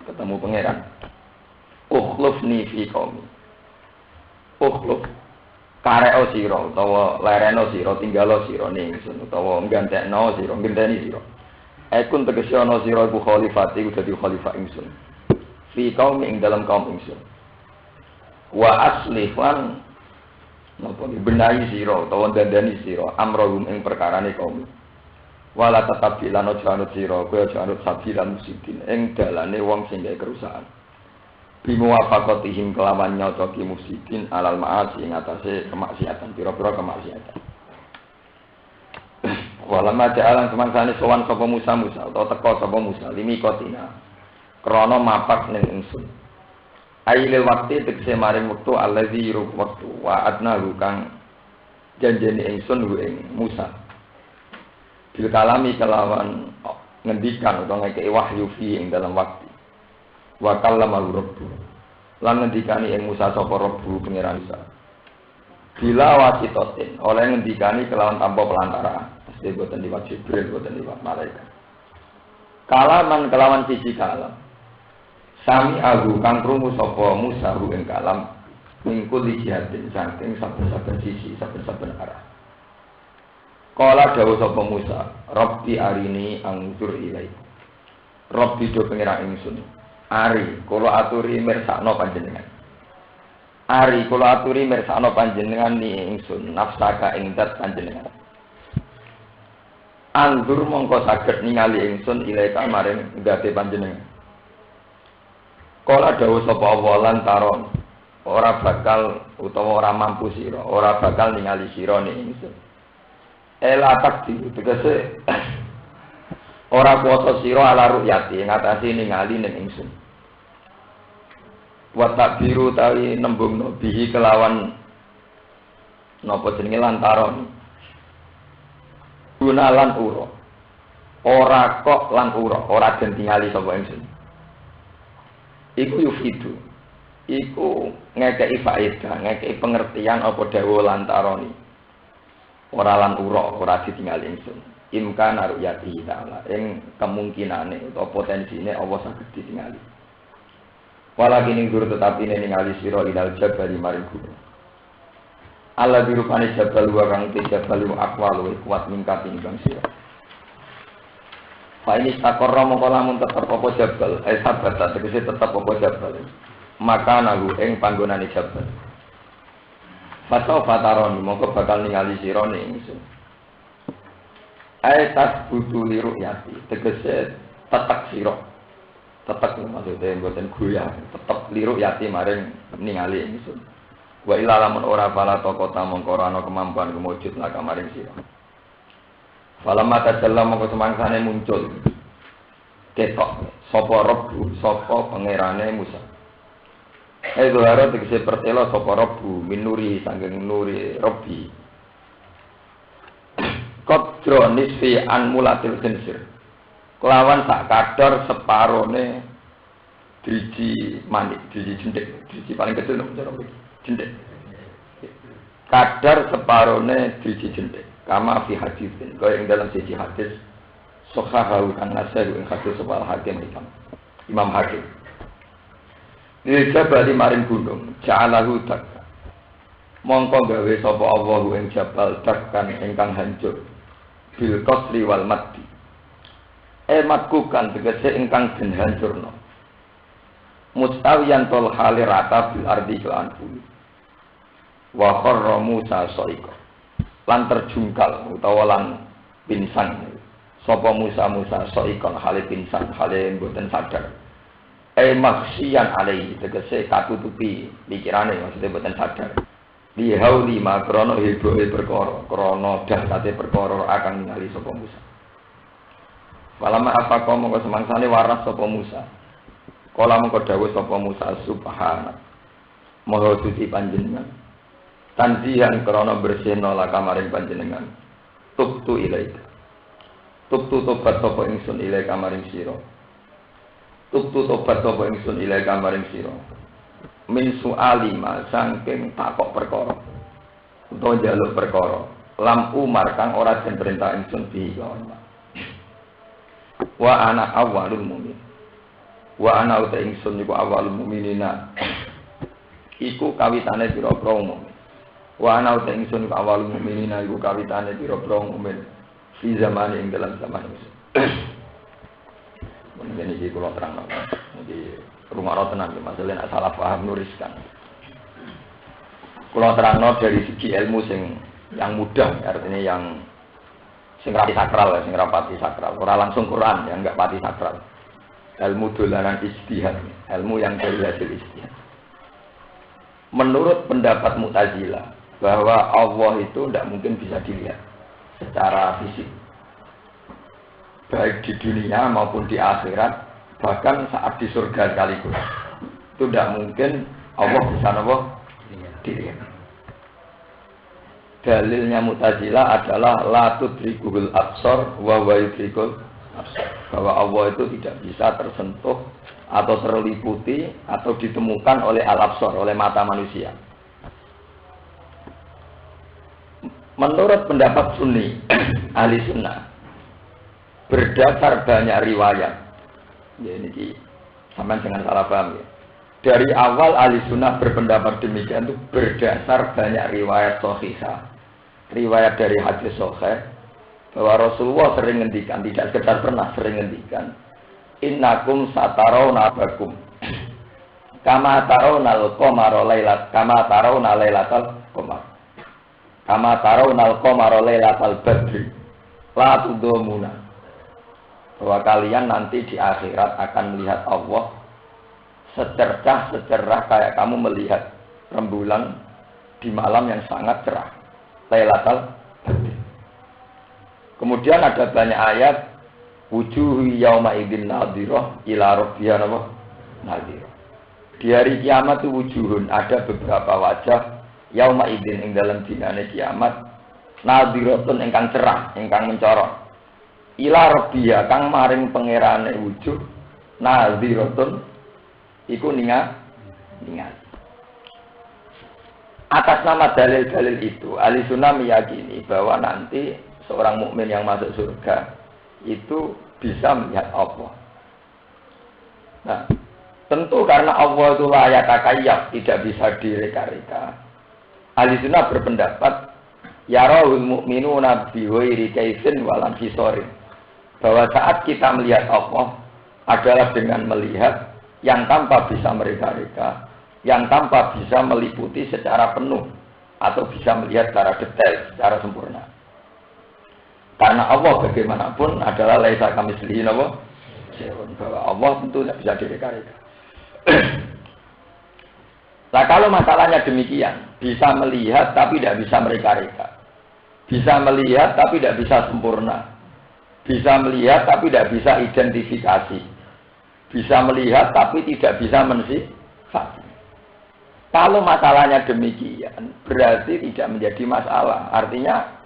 ketemu pangeran. Ukhlufni fi qaumi. Ukhluf kareo sira utawa lereno sira tinggalo sira ning ingsun utawa nggantekno sira ngenteni sira. Ekun tegese ana sira iku khalifat iku dadi khalifah ingsun. Fi kaum ing dalam kaum ingsun. Wa aslihwan napa benahi sira utawa dandani sira amrohum ing perkarane kaum. Wala tatabilan aja anut sira kowe aja anut sabilan musidin ing dalane wong sing gawe kerusakan. Bimuwafaqatihim kelawan nyocoki mufsidin alal ma'asi ing atase kemaksiatan pira-pira kemaksiatan. Walama ja'alan semangsane sowan sapa Musa utawa teka sapa Musa limikotina krana mapak ning ingsun. Ailil waktu tegese maring wektu allazi yuruk wektu wa adnahu kang janjene ingsun ing Musa. Bil kalami kelawan ngendikan utawa ngekeki wahyu fi ing dalam waktu. Wa kallama rabbu lan ngendikani ing Musa sapa rabbu pangeran Musa bila wasitotin oleh ngendikani kelawan tanpa pelantara mesti boten liwat Jibril boten liwat malaikat kalaman kelawan siji kalam sami agu kang krungu sapa Musa ing kalam mingkul lijatin saking saben-saben sisi saben-saben arah kala dawuh sapa Musa rabbi arini anzur ilai rabbi do pangeran ingsun Ari, kula aturi mirsakno panjenengan. Ari, kula aturi mirsakno panjenengan ni ingsun nafsaka ing dat panjenengan. Andur mongko saged ningali ingsun ilaika maring ngate panjenengan. Kala dawuh sapa Allah lan taron, ora bakal utawa ora mampu sira, ora bakal ningali sira ni ingsun. Ela takdi tegese ora kuwasa sira ala ru'yati ngatasi ningali ning ingsun. Wa takbiru tawi nembungno bihi kelawan napa jenenge lantaran gunalan ura. Ora kok lan ura, ora den tingali sapa ingsun. Iku yufidu. Iku ngekeki faedah, ngekeki pengertian apa dawuh lantaroni. Ora lan ura, ora ditingali ingsun. Imkan aruyati ta'ala ing kemungkinane utawa potensine Allah saged ditingali. Walagi ning gur tetapi ningali sira ilal jabal maring gunung. Allah dirupani jabal wa kang te jabal akwal luwih kuat mingkat tinimbang sira. Fa ini sakorra mongko lamun tetep apa jabal, sabat tegese tetep apa jabal. Maka nahu ing panggonane jabal. Fasau fataron mongko bakal ningali sira ning ingsun. Tas butuh liru yati, tegese tetek sira. Tetek maksudnya mboten goyah, tetep liru yati maring ningali ingsun. Wa ila lamun ora bala kota mongko ana kemampuan kemujud la kamaring sira. Falamma tajalla mongko semangsane muncul ketok sapa Rabbu sapa pangerane Musa. Dohara tegese pertelo sapa Rabbu minuri sanging nuri Rabbi. Kodro nisfi an mulatil khinsir. Kelawan sak kadar separone driji manik, driji jentik, driji paling kecil nomor cara iki. Jentik. Kadar separone driji jentik. Kama fi hadisin, kaya ing dalam siji hadis sahahu kan nasih ing hadis sebal hakim Imam Hakim. Dijabali maring gunung, ja'alahu dakka. Mongko gawe sapa Allah ing jabal dakkan ingkang hancur. Bil qasri wal maddi. Matkukan tegese ingkang den hancurna. Mustawiyan tol hali rata bil ardi kelan bumi. Wa kharra Musa sa'iqa. Lan terjungkal utawa lan pingsan. Sapa Musa sa'iqan hale pingsan, hale mboten sadar. Maksian alai tegese katutupi pikirane maksudnya mboten sadar. Li hauli ma krana heboe perkara, krana dahsate perkara akan ningali sapa Musa. Walama apa kau mongko semangsane waras sapa Musa. Kala mongko dawuh sapa Musa subhana. Maha suci panjenengan. Tanzihan krana bersihna la kamaring panjenengan. Tubtu ilaika. Tubtu tobat sapa ingsun ilaika kamaring sira. Tubtu tobat sapa ingsun ilaika kamaring sira. Min su'alima saking takok perkara utawa njaluk perkara lam umar kang ora den perintah ingsun dilawan wa ana awwalul mukmin wa ana uta ingsun iku awwalul mukminina iku kawitane pira-pira umum wa ana uta ingsun iku awwalul mukminina iku kawitane pira-pira mukmin fi zaman ing dalam zaman iki menen iki kula terangno iki rumah tenan masalah salah paham nuriskan. Kalau terangno dari segi ilmu yang mudah, artinya yang sing rapati sakral, sing rapati sakral. Ora langsung Quran, yang enggak pati sakral. Ilmu dolanan ijtihad, ilmu yang dari hasil ijtihad. Menurut pendapat Mu'tazilah bahwa Allah itu tidak mungkin bisa dilihat secara fisik, baik di dunia maupun di akhirat. Bahkan saat di surga sekaligus itu tidak mungkin Allah bisa dilihat. Dalilnya Mu'tazilah adalah la tudrikul absar wa huwa yudrikul absar. Bahwa Allah itu tidak bisa tersentuh atau terliputi atau ditemukan oleh al-absar, oleh mata manusia. Menurut pendapat Sunni, ahli sunnah, berdasar banyak riwayat. Ya ini sampai jangan salah paham ya. Dari awal ahli sunnah berpendapat demikian itu berdasar banyak riwayat sahihah, riwayat dari hadis sahih bahwa Rasulullah sering ngendikan, tidak sekedar pernah sering ngendikan, innakum satarawna bakum, kama tarawnal qamara lailat, kama tarawna lailatal qamar, kama tarawnal qamara lailatal badri, la tudamuna. Bahwa kalian nanti di akhirat akan melihat Allah secercah kayak kamu melihat rembulan di malam yang sangat cerah, Lailatul Badr. Kemudian ada banyak ayat wujuhu yauma idzin nadhirah ila rabbiha nadhirah. Di hari kiamat itu wujuhun, ada beberapa wajah yauma idzin ing dalam dinane kiamat nadhiratun ingkang cerah, ingkang mencorong. Ila rabbiha kang maring pangerane wujud nadhiratun iku ningat. Atas nama dalil-dalil itu, ahli sunnah meyakini bahwa nanti seorang mukmin yang masuk surga itu bisa melihat Allah. Nah, tentu karena Allah itu layak takayyaf, tidak bisa direka-reka. Ahli sunnah berpendapat yarahul mu'minuna bi ghairi kaifin walam hisorin, bahwa saat kita melihat Allah adalah dengan melihat yang tanpa bisa mereka-reka, yang tanpa bisa meliputi secara penuh atau bisa melihat secara detail, secara sempurna. Karena Allah bagaimanapun adalah laisa kamitslihi syai'un, bahwa Allah tentu tidak bisa direka-reka. Nah, kalau masalahnya demikian, bisa melihat tapi tidak bisa mereka-reka, bisa melihat tapi tidak bisa sempurna, bisa melihat tapi tidak bisa identifikasi, bisa melihat tapi tidak bisa mensifati. Kalau masalahnya demikian, berarti tidak menjadi masalah. Artinya,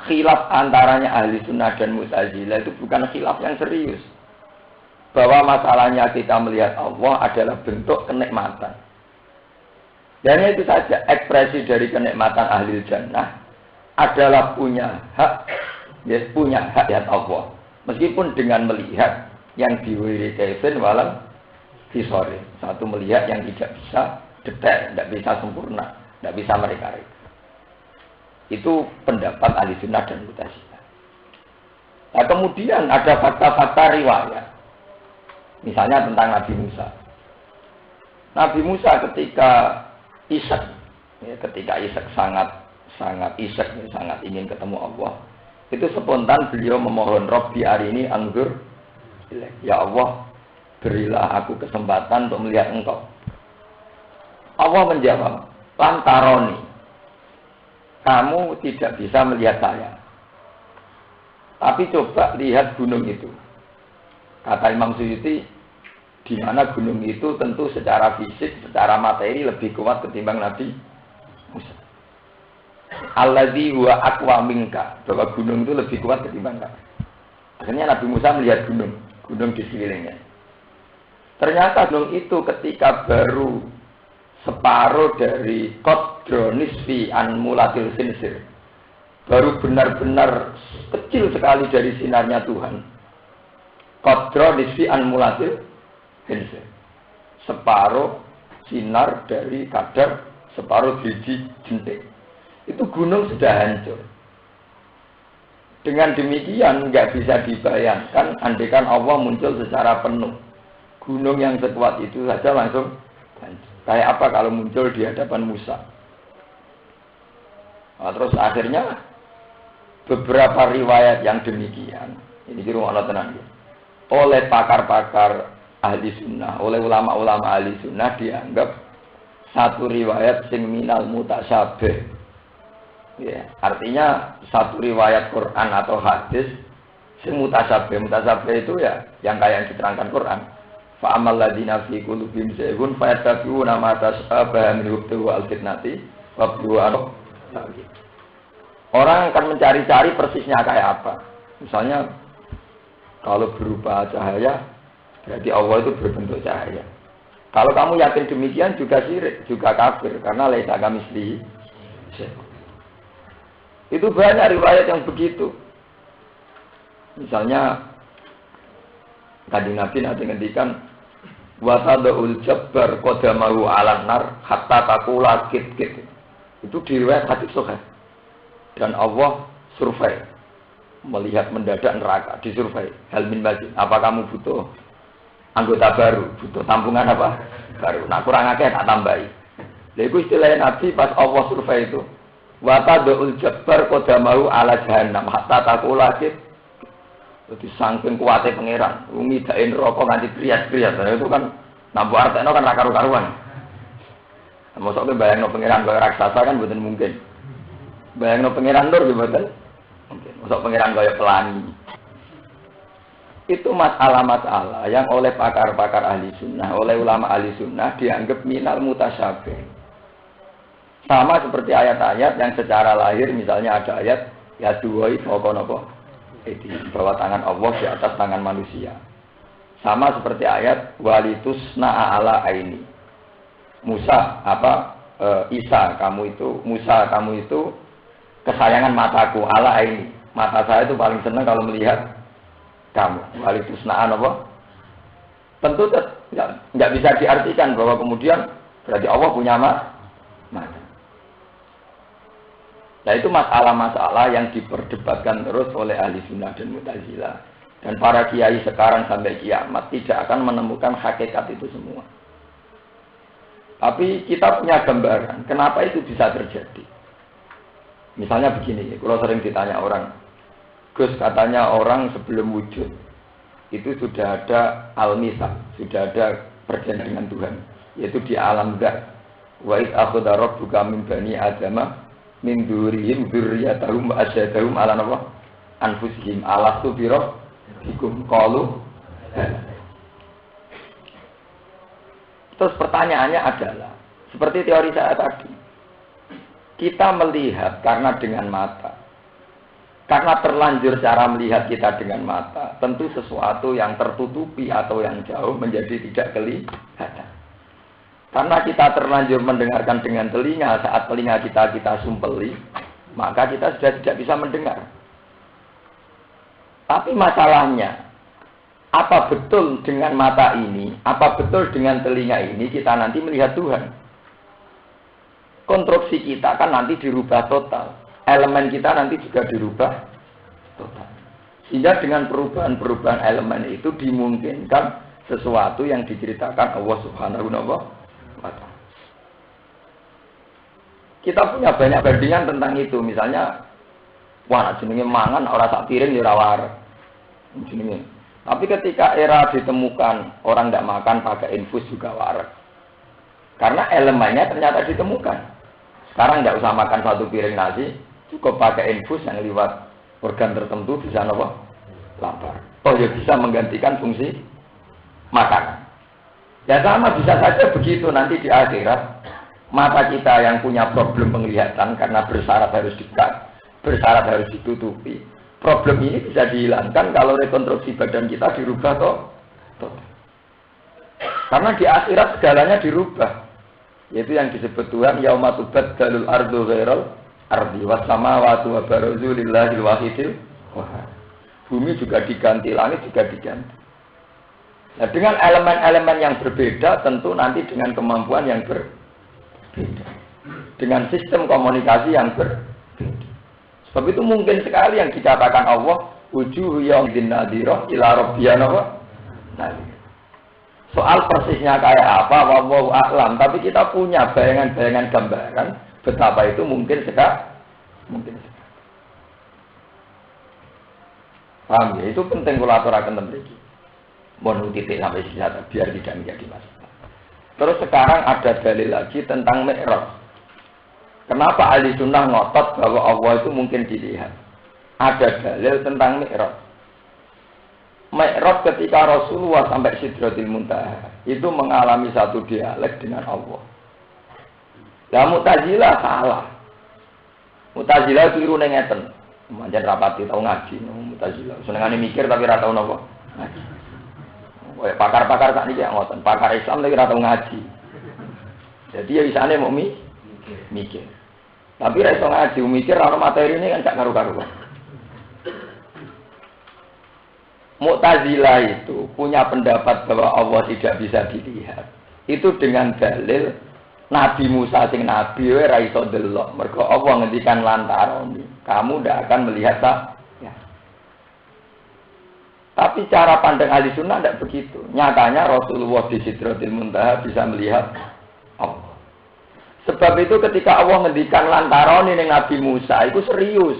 khilaf antaranya ahli sunnah dan mu'tazilah itu bukan khilaf yang serius. Bahwa masalahnya kita melihat Allah adalah bentuk kenikmatan. Dan itu saja, ekspresi dari kenikmatan ahli jannah adalah punya hak lihat Allah. Meskipun dengan melihat yang diwiri kaifin walam hisori. Satu melihat yang tidak bisa detail, tidak bisa sempurna, tidak bisa mereka-reka. Itu pendapat ahli sunnah dan mu'tazilah. Nah, kemudian ada fakta-fakta riwayat. Misalnya tentang Nabi Musa. Nabi Musa ketika Ishak sangat ingin ketemu Allah, itu spontan beliau memohon, Rabbi arini anzur ilaik. Ya Allah, berilah aku kesempatan untuk melihat Engkau. Allah menjawab, lantaroni, kamu tidak bisa melihat saya. Tapi coba lihat gunung itu. Kata Imam Suyuti, di mana gunung itu tentu secara fisik, secara materi lebih kuat ketimbang Nabi Musa. Alladzi huwa aqwa minka, bahwa gunung itu lebih kuat ketimbang kamu. Akhirnya Nabi Musa melihat gunung di sekelilingnya. Ternyata gunung itu ketika baru separuh dari qadra nisfi an mulatil khinsir, baru benar-benar kecil sekali dari sinarnya Tuhan. Qadra nisfi an mulatil khinsir, separuh sinar dari kadar separuh biji jentik. Itu gunung sudah hancur. Dengan demikian nggak bisa dibayangkan andaikan Allah muncul secara penuh, gunung yang sekuat itu saja langsung hancur. Kayak apa kalau muncul di hadapan Musa? Nah, terus akhirnya beberapa riwayat yang demikian, ini di rumah tenang, oleh pakar-pakar ahli sunnah, oleh ulama-ulama ahli sunnah dianggap satu riwayat sing minal mutasyabih. Ya, artinya satu riwayat Quran atau hadis sing mutasyabih. Mutasyabih itu ya yang kayak yang diterangkan Quran. Fa amal ladina fi qulubihim zaygun fa yattabi'una ma tashabaha min hubtihi al-fitnati wa bi'anu. Orang akan mencari-cari persisnya kayak apa. Misalnya kalau berupa cahaya, berarti Allah itu berbentuk cahaya. Kalau kamu yakin demikian juga syirik, juga kafir, karena laisa kamitslihi syai'. Itu banyak riwayat yang begitu. Misalnya Kanjeng Nabi nanti ngendikan wa tadul jabbar qadamahu 'alan nar hatta taqula kit. Itu di riwayat hadis sahih. Dan Allah survei, melihat mendadak neraka, disurvei. Hal min mazid, apa kamu butuh anggota baru, butuh tampungan apa? Baru. Nah, kurang akeh tak tambahi. Lha iku istilah Nabi pas Allah survei itu. Wa tadul jabbar qadamahu 'ala jahannam hatta taqula kit. Jadi saking kuatnya pangeran, ngidain rokok nganti kriat-kriat. Itu kan nampu artekno kan ra karu-karuan. Mosok bayangno pangeran kaya raksasa kan mboten mungkin. Bayangno pangeran nur mboten mungkin. Mosok pangeran kaya pelangi. Itu masalah-masalah yang oleh pakar-pakar ahli sunnah, oleh ulama ahli sunnah dianggap minal mutasyabih. Sama seperti ayat-ayat yang secara lahir, misalnya ada ayat Ya duwai fauqa napa? Itu bahwa tangan Allah di atas tangan manusia. Sama seperti ayat walitusna ala aini. Musa Isa kamu itu kesayangan mataku ala aini. Mata saya itu paling senang kalau melihat kamu. Walitusna apa? Tentu nggak bisa diartikan bahwa kemudian berarti Allah punya mata. Nah itu masalah-masalah yang diperdebatkan terus oleh ahli sunnah dan Mu'tazilah. Dan para kiai sekarang sampai kiamat tidak akan menemukan hakikat itu semua. Tapi kita punya gambaran, kenapa itu bisa terjadi. Misalnya begini, kalau sering ditanya orang, Gus katanya orang sebelum wujud, itu sudah ada al-mitsaq, sudah ada perjanjian dengan Tuhan. Yaitu di alam dzat. Wa id akhadha rabbuka min bani adama min dzurriyyahum dzurriyyatahum wa asyhadahum ala anfusihim alastu bi rabbikum qalu. Terus pertanyaannya adalah seperti teori saya tadi. Kita melihat karena dengan mata. Karena terlanjur cara melihat kita dengan mata, tentu sesuatu yang tertutupi atau yang jauh menjadi tidak kelihatan. Karena kita terlanjur mendengarkan dengan telinga, saat telinga kita sumpeli, maka kita sudah tidak bisa mendengar. Tapi masalahnya, apa betul dengan mata ini, apa betul dengan telinga ini kita nanti melihat Tuhan? Konstruksi kita kan nanti dirubah total. Elemen kita nanti juga dirubah total. Sehingga dengan perubahan-perubahan elemen itu dimungkinkan sesuatu yang diceritakan Allah Subhanahu wa ta'ala. Kita punya banyak bandingan tentang itu. Misalnya, wah jenenge mangan ora sak piring ya ora wareg. Jenenge. Tapi ketika era ditemukan orang tidak makan pakai infus juga wareg. Karena elemennya ternyata ditemukan. Sekarang tidak usah makan satu piring nasi, cukup pakai infus yang lewat organ tertentu bisa lapar. Oh ya bisa menggantikan fungsi makanan. Ya sama bisa saja begitu nanti di akhirat mata kita yang punya problem penglihatan karena bersyarat harus dekat, bersyarat harus ditutupi. Problem ini bisa dihilangkan kalau rekonstruksi badan kita dirubah toh. Karena di akhirat segalanya dirubah. Yaitu yang disebut Tuhan yauma tubaddalul ardu ghairal ardi was samawati wa barazu lillahil wahidil qahhar. Bumi juga diganti, langit juga diganti. Nah, dengan elemen-elemen yang berbeda tentu nanti dengan kemampuan yang berbeda. Dengan sistem komunikasi yang berbeda. Sebab itu mungkin sekali yang dikatakan Allah wujuh yaumidin nadhirah ila rabbiyana wa nadhir. Soal persisnya kayak apa wallahu a'lam, tapi kita punya bayangan-bayangan gambaran betapa itu mungkin sekali. Paham ya? Itu penting kula aturaken ten mriki. Mohon titik sampai sisa biar tidak menjadi masalah. Terus sekarang ada dalil lagi tentang Mi'raj. Kenapa ahli sunnah ngotot bahwa Allah itu mungkin dilihat? Ada dalil tentang Mi'raj. Mi'raj ketika Rasulullah sampai Sidratil Muntaha itu mengalami satu dialek dengan Allah. Ya Mu'tazilah salah. Mu'tazilah keliru ning ngeten. Manjen rapati tau ngaji Mu'tazilah. Senengane mikir tapi ora tau napa ngaji. Pakar-pakar tak niki ngoten, pakar Islam lagi ora tau ngaji. Jadi ya isane mau mikir. Tapi ra iso ngaji, mikir ora materi ini kan gak karu-karuan. Mu'tazilah itu punya pendapat bahwa Allah tidak bisa dilihat. Itu dengan dalil Nabi Musa sing nabi ora iso delok. Mergo Allah ngendikan lantaran kamu ndak akan melihat saya. Tapi cara pandang ahli sunnah tidak begitu. Nyatanya Rasulullah di Sidratil Muntaha bisa melihat Allah. Sebab itu ketika Allah ngendikan lantaran ning Nabi Musa itu serius.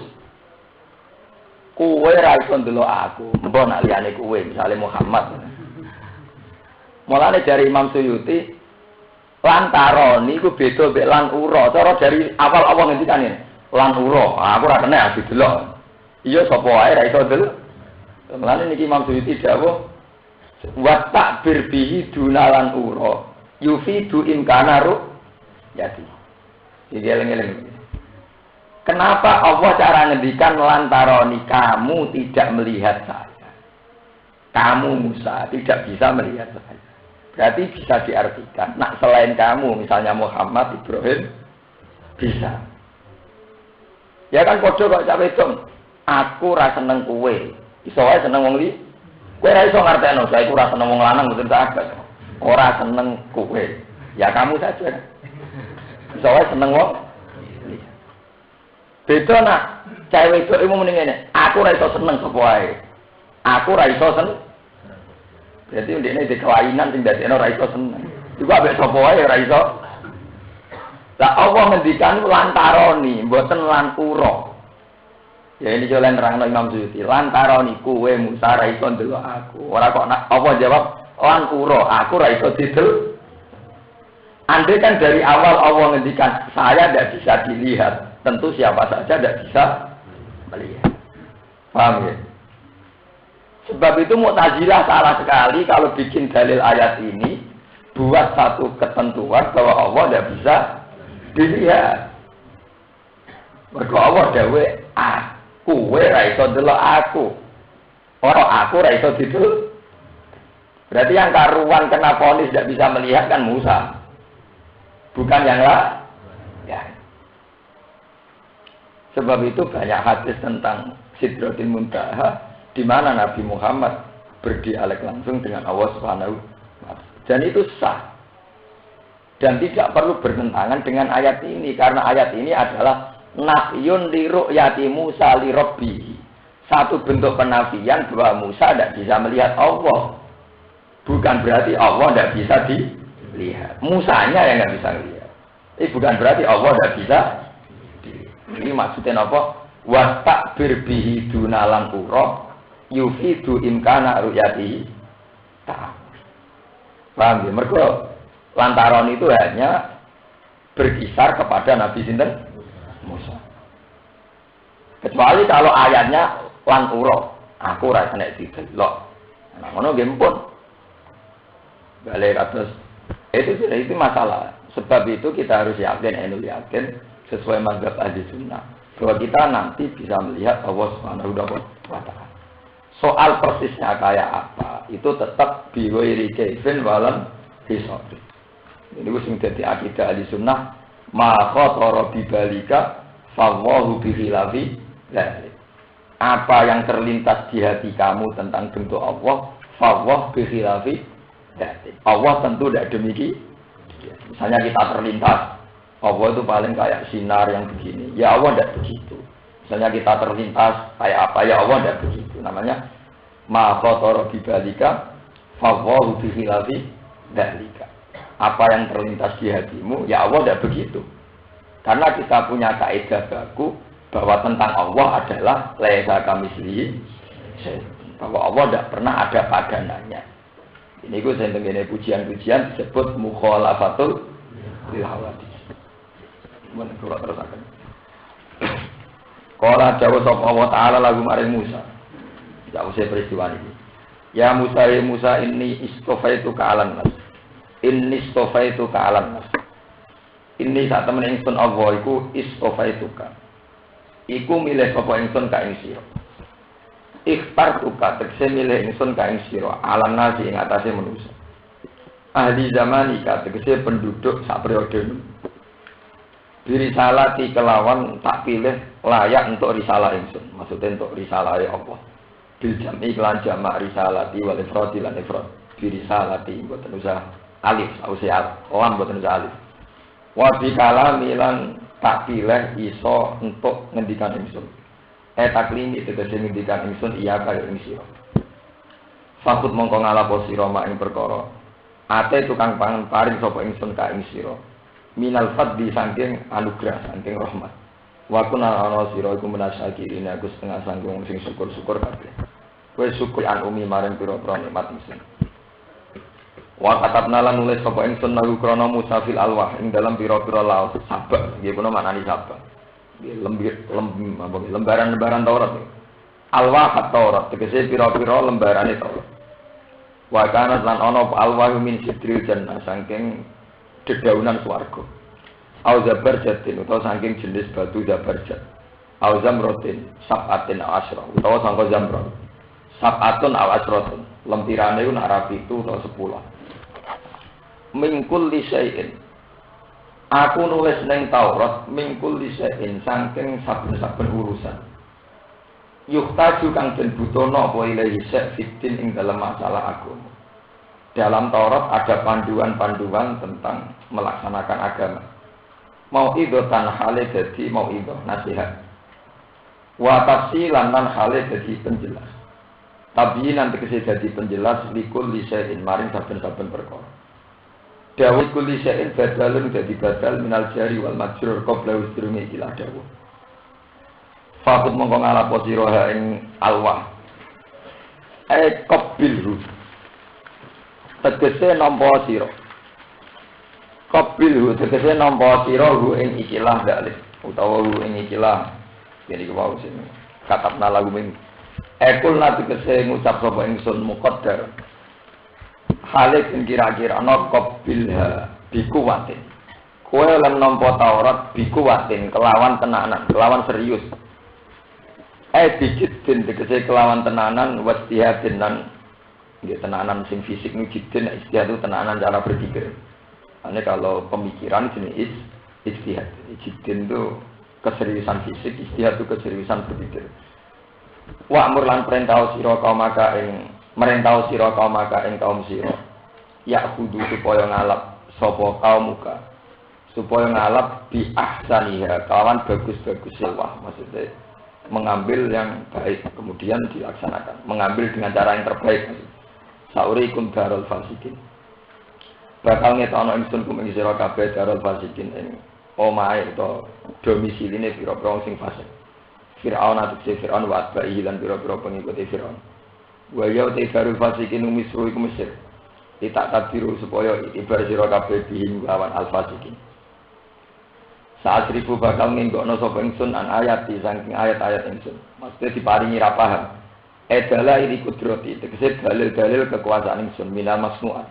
Kowe ra iso ndelok aku, mbok nak liyane kowe, misale Muhammad. Mulane dari Imam Suyuti lantaran niku beda mek lan ura. Cara dari awal Allah ngendikan lan ura, aku ora kena didelok. Iya sapa wae ra iso ndelok. Mulane niki Imam Suyuti dawuh wa ta'bir bihi dunalan ura yufidu imkana ru yati. Iki eling-eling. Kenapa Allah cara ngendikan lantaroni kamu tidak melihat saya? Kamu Musa tidak bisa melihat saya. Berarti bisa diartikan, nak selain kamu, misalnya Muhammad, Ibrahim, bisa. Ya kan podo kok cawe dong. Aku ra seneng kowe. Iso wae seneng wong li. Kowe ra iso ngartekno, saya ora seneng wong lanang mboten saged. Ora seneng kowe. Ya kamu saja. Iso wae seneng wong. Beda nak cewek itu muni ngene, aku ra iso seneng sapa wae. Aku ra iso seneng. Berarti ndekne di kelainan sing dadekno ra iso seneng. Iku ambek sapa wae ra iso. Lah Allah ngendikan lantaroni, mboten lan ura. Ya ini jalan nerangno Imam Suyuti. Lantaroni kuwe Musa ra iso ndelok aku. Ora kok apa jawab lan ura, aku ra iso didel. Andai kan dari awal Allah ngendikan saya tidak bisa dilihat, tentu siapa saja tidak bisa melihat. Paham ya? Sebab itu Mu'tazilah salah sekali kalau bikin dalil ayat ini buat satu ketentuan bahwa Allah tidak bisa dilihat. Mergo Allah dawe aku ra iso delok aku. Ora aku ra iso didel. Berarti yang karuan kena vonis tidak bisa melihat kan Musa. Bukan yang lain. Ya. Sebab itu banyak hadis tentang Sidratul Muntaha di mana Nabi Muhammad berdialek langsung dengan Allah Subhanahu wa taala. Dan itu sah. Dan tidak perlu bertentangan dengan ayat ini karena ayat ini adalah nafyun li ru'yati Musa li rabbih. Satu bentuk penafian bahwa Musa tidak bisa melihat Allah. Bukan berarti Allah tidak bisa dilihat. Musanya yang tidak bisa melihat. Ini bukan berarti Allah tidak bisa dilihat. Ini maksudnya apa? Wa takbir bihi dunalan ura yufidu imkana ru'yati ta'ala. Paham ya? Mergo lantaran itu hanya berkisar kepada Nabi sinten Musa. Kecuali kalau ayatnya lan ura, aku ra nek didelok. Nah, ngono nggih pun. Balik atas itu masalah. Sebab itu kita harus yakin sesuai mazhab ahli sunnah bahwa kita nanti bisa melihat Allah Subhanahu wa taala. Soal persisnya kayak apa itu tetap biwairi kaifin walan hisab. Ini sing dadi akidah ahli sunnah ma khatara bi balika fawahu bi khilafi dzalik. Apa yang terlintas di hati kamu tentang bentuk Allah fawah bi khilafi dzalik. Allah tentu tidak demikian. Misalnya kita terlintas Allah itu paling kayak sinar yang begini. Ya Allah tidak begitu. Misalnya kita terlintas kayak apa ya Allah tidak begitu. Namanya ma khatara bi balika fawahu bi khilafi dzalika. Apa yang terlintas di hatimu, ya Allah tidak begitu. Karena kita punya kaidah baku bahwa tentang Allah adalah laisa kamitslihi bahwa Allah tidak pernah ada padanannya. Ini gue sendiri pujian-pujian disebut mukhalafatul lil hawadits. Mun kula terusaken. Qala jawa sapa Allah taala lagu maring Musa. Jauh saya peristiwa ini. Ya Musa ini istofaituka alan nas. Inni istofaituka alan nas. Ini sak temen ingsun Allah iku istofaituka. Iku milih sapa ingsun ka ing sira. Ikhtar tuka tegese milih ingsun ka ing sira alam nasi ing atase manusa. Ahli zaman ika tegese penduduk sak periode. Dirisalati kelawan tak pilih layak untuk risalah ingsun. Maksudnya untuk risalah Allah. Bil jam'i lan jamak risalati wal ifradi lan ifrad. Dirisalati mboten usah alif, usah lam mboten usah alif. Wa bi kalami lan tak pilih iso untuk ngendikan ingsun. Taklimi tegese ngendikan ingsun iya kaya ing sira. Fakut mongko ngalapo sira mak ing perkara. Ate tukang pangan paring sapa ingsun ka ing sira. Minal fadli saking anugrah saking rahmat. Wa kunal ana sira iku menasakirine aku setengah sanggung sing syukur-syukur kabeh. Kowe syukur an umi maring pira-pira nikmat ingsun. Wa katabna lan nulis sapa ingsun lagu krana musafil alwah ing dalam pira-pira laos sabak nggih puno maknani sabak. Lembaran-lembaran Taurat. Alwah Taurat tegese pira-pira lembarane Taurat. Wa kana lan ana alwah min sidril jannah saking dedaunan swarga. au zabarjatin utawa saking jenis batu zabarjat au zamrotin sab'atin au asra utawa sangka zamrot sab'atun au asratun lempirane ku nak rapi itu utawa 10 mingkul lisain aku nulis ning Taurat mingkul lisain saking saben-saben urusan yuhtaju kang den butono apa ilahi fitin ing dalam masalah agama. Dalam Taurat ada panduan-panduan tentang melaksanakan agama. Mau'idhatan hale dadi mau'idhah nasihat. Wa tafsilan lan hale dadi penjelas. Tabyinan tegese dadi penjelas likul lisain maring saben-saben perkara. Dawuh kulli syai'in badalun dadi badal minal jari wal majrur qabla usrungi ikilah dawuh. Fakut mongko ngalapo sira ing alwah. Qabilhu. Tegese nampa sira. Qabilhu tegese nampa sira hu ing ikilah dalil utawa hu ing ikilah. Jadi kuwi sing katabna lagu min. Ekul nabi tegese ngucap sapa ingsun muqaddar. Halik kira-kira ana qabilha bikuwatin. Kowe lan nampa Taurat bikuwatin kelawan tenanan, kelawan serius. Dijidin tegese kelawan tenanan wastihadin lan nggih tenanan sing fisik nujidin istihad itu tenanan cara berpikir. Ane kalau pemikiran jenis istihad. Jidin itu keseriusan fisik, istihad itu keseriusan berpikir. Wa amur lan perintah sira kaum maka ing merintah sira kaum maka ing kaum sira. Ya kudu supaya ngalap sapa kaum muka. Supaya ngalap bi ahsaniha kawan bagus-bagus sewah maksudnya mengambil yang baik kemudian dilaksanakan, mengambil dengan cara yang terbaik. Saurikum darul fasikin. Bakal ngetono ingsun kum ing sira kabeh darul fasikin ing omahe utawa domisiline pira-pira sing fasik. Fir'aun atau Fir'aun wa atba'i lan pira-pira pengikuti Fir'aun. Wa ya te darul fasikin misru iku Mesir. Ditak tabiru supaya ibar sira kabeh bihi lawan al fasikin. Saat ribu bakal nginggokno sapa ingsun an ayat di saking ayat-ayat ingsun. Maksudnya diparingi ra paham. Edala ini kudrati tegese dalil-dalil kekuasaan ingsun minal masnu'at.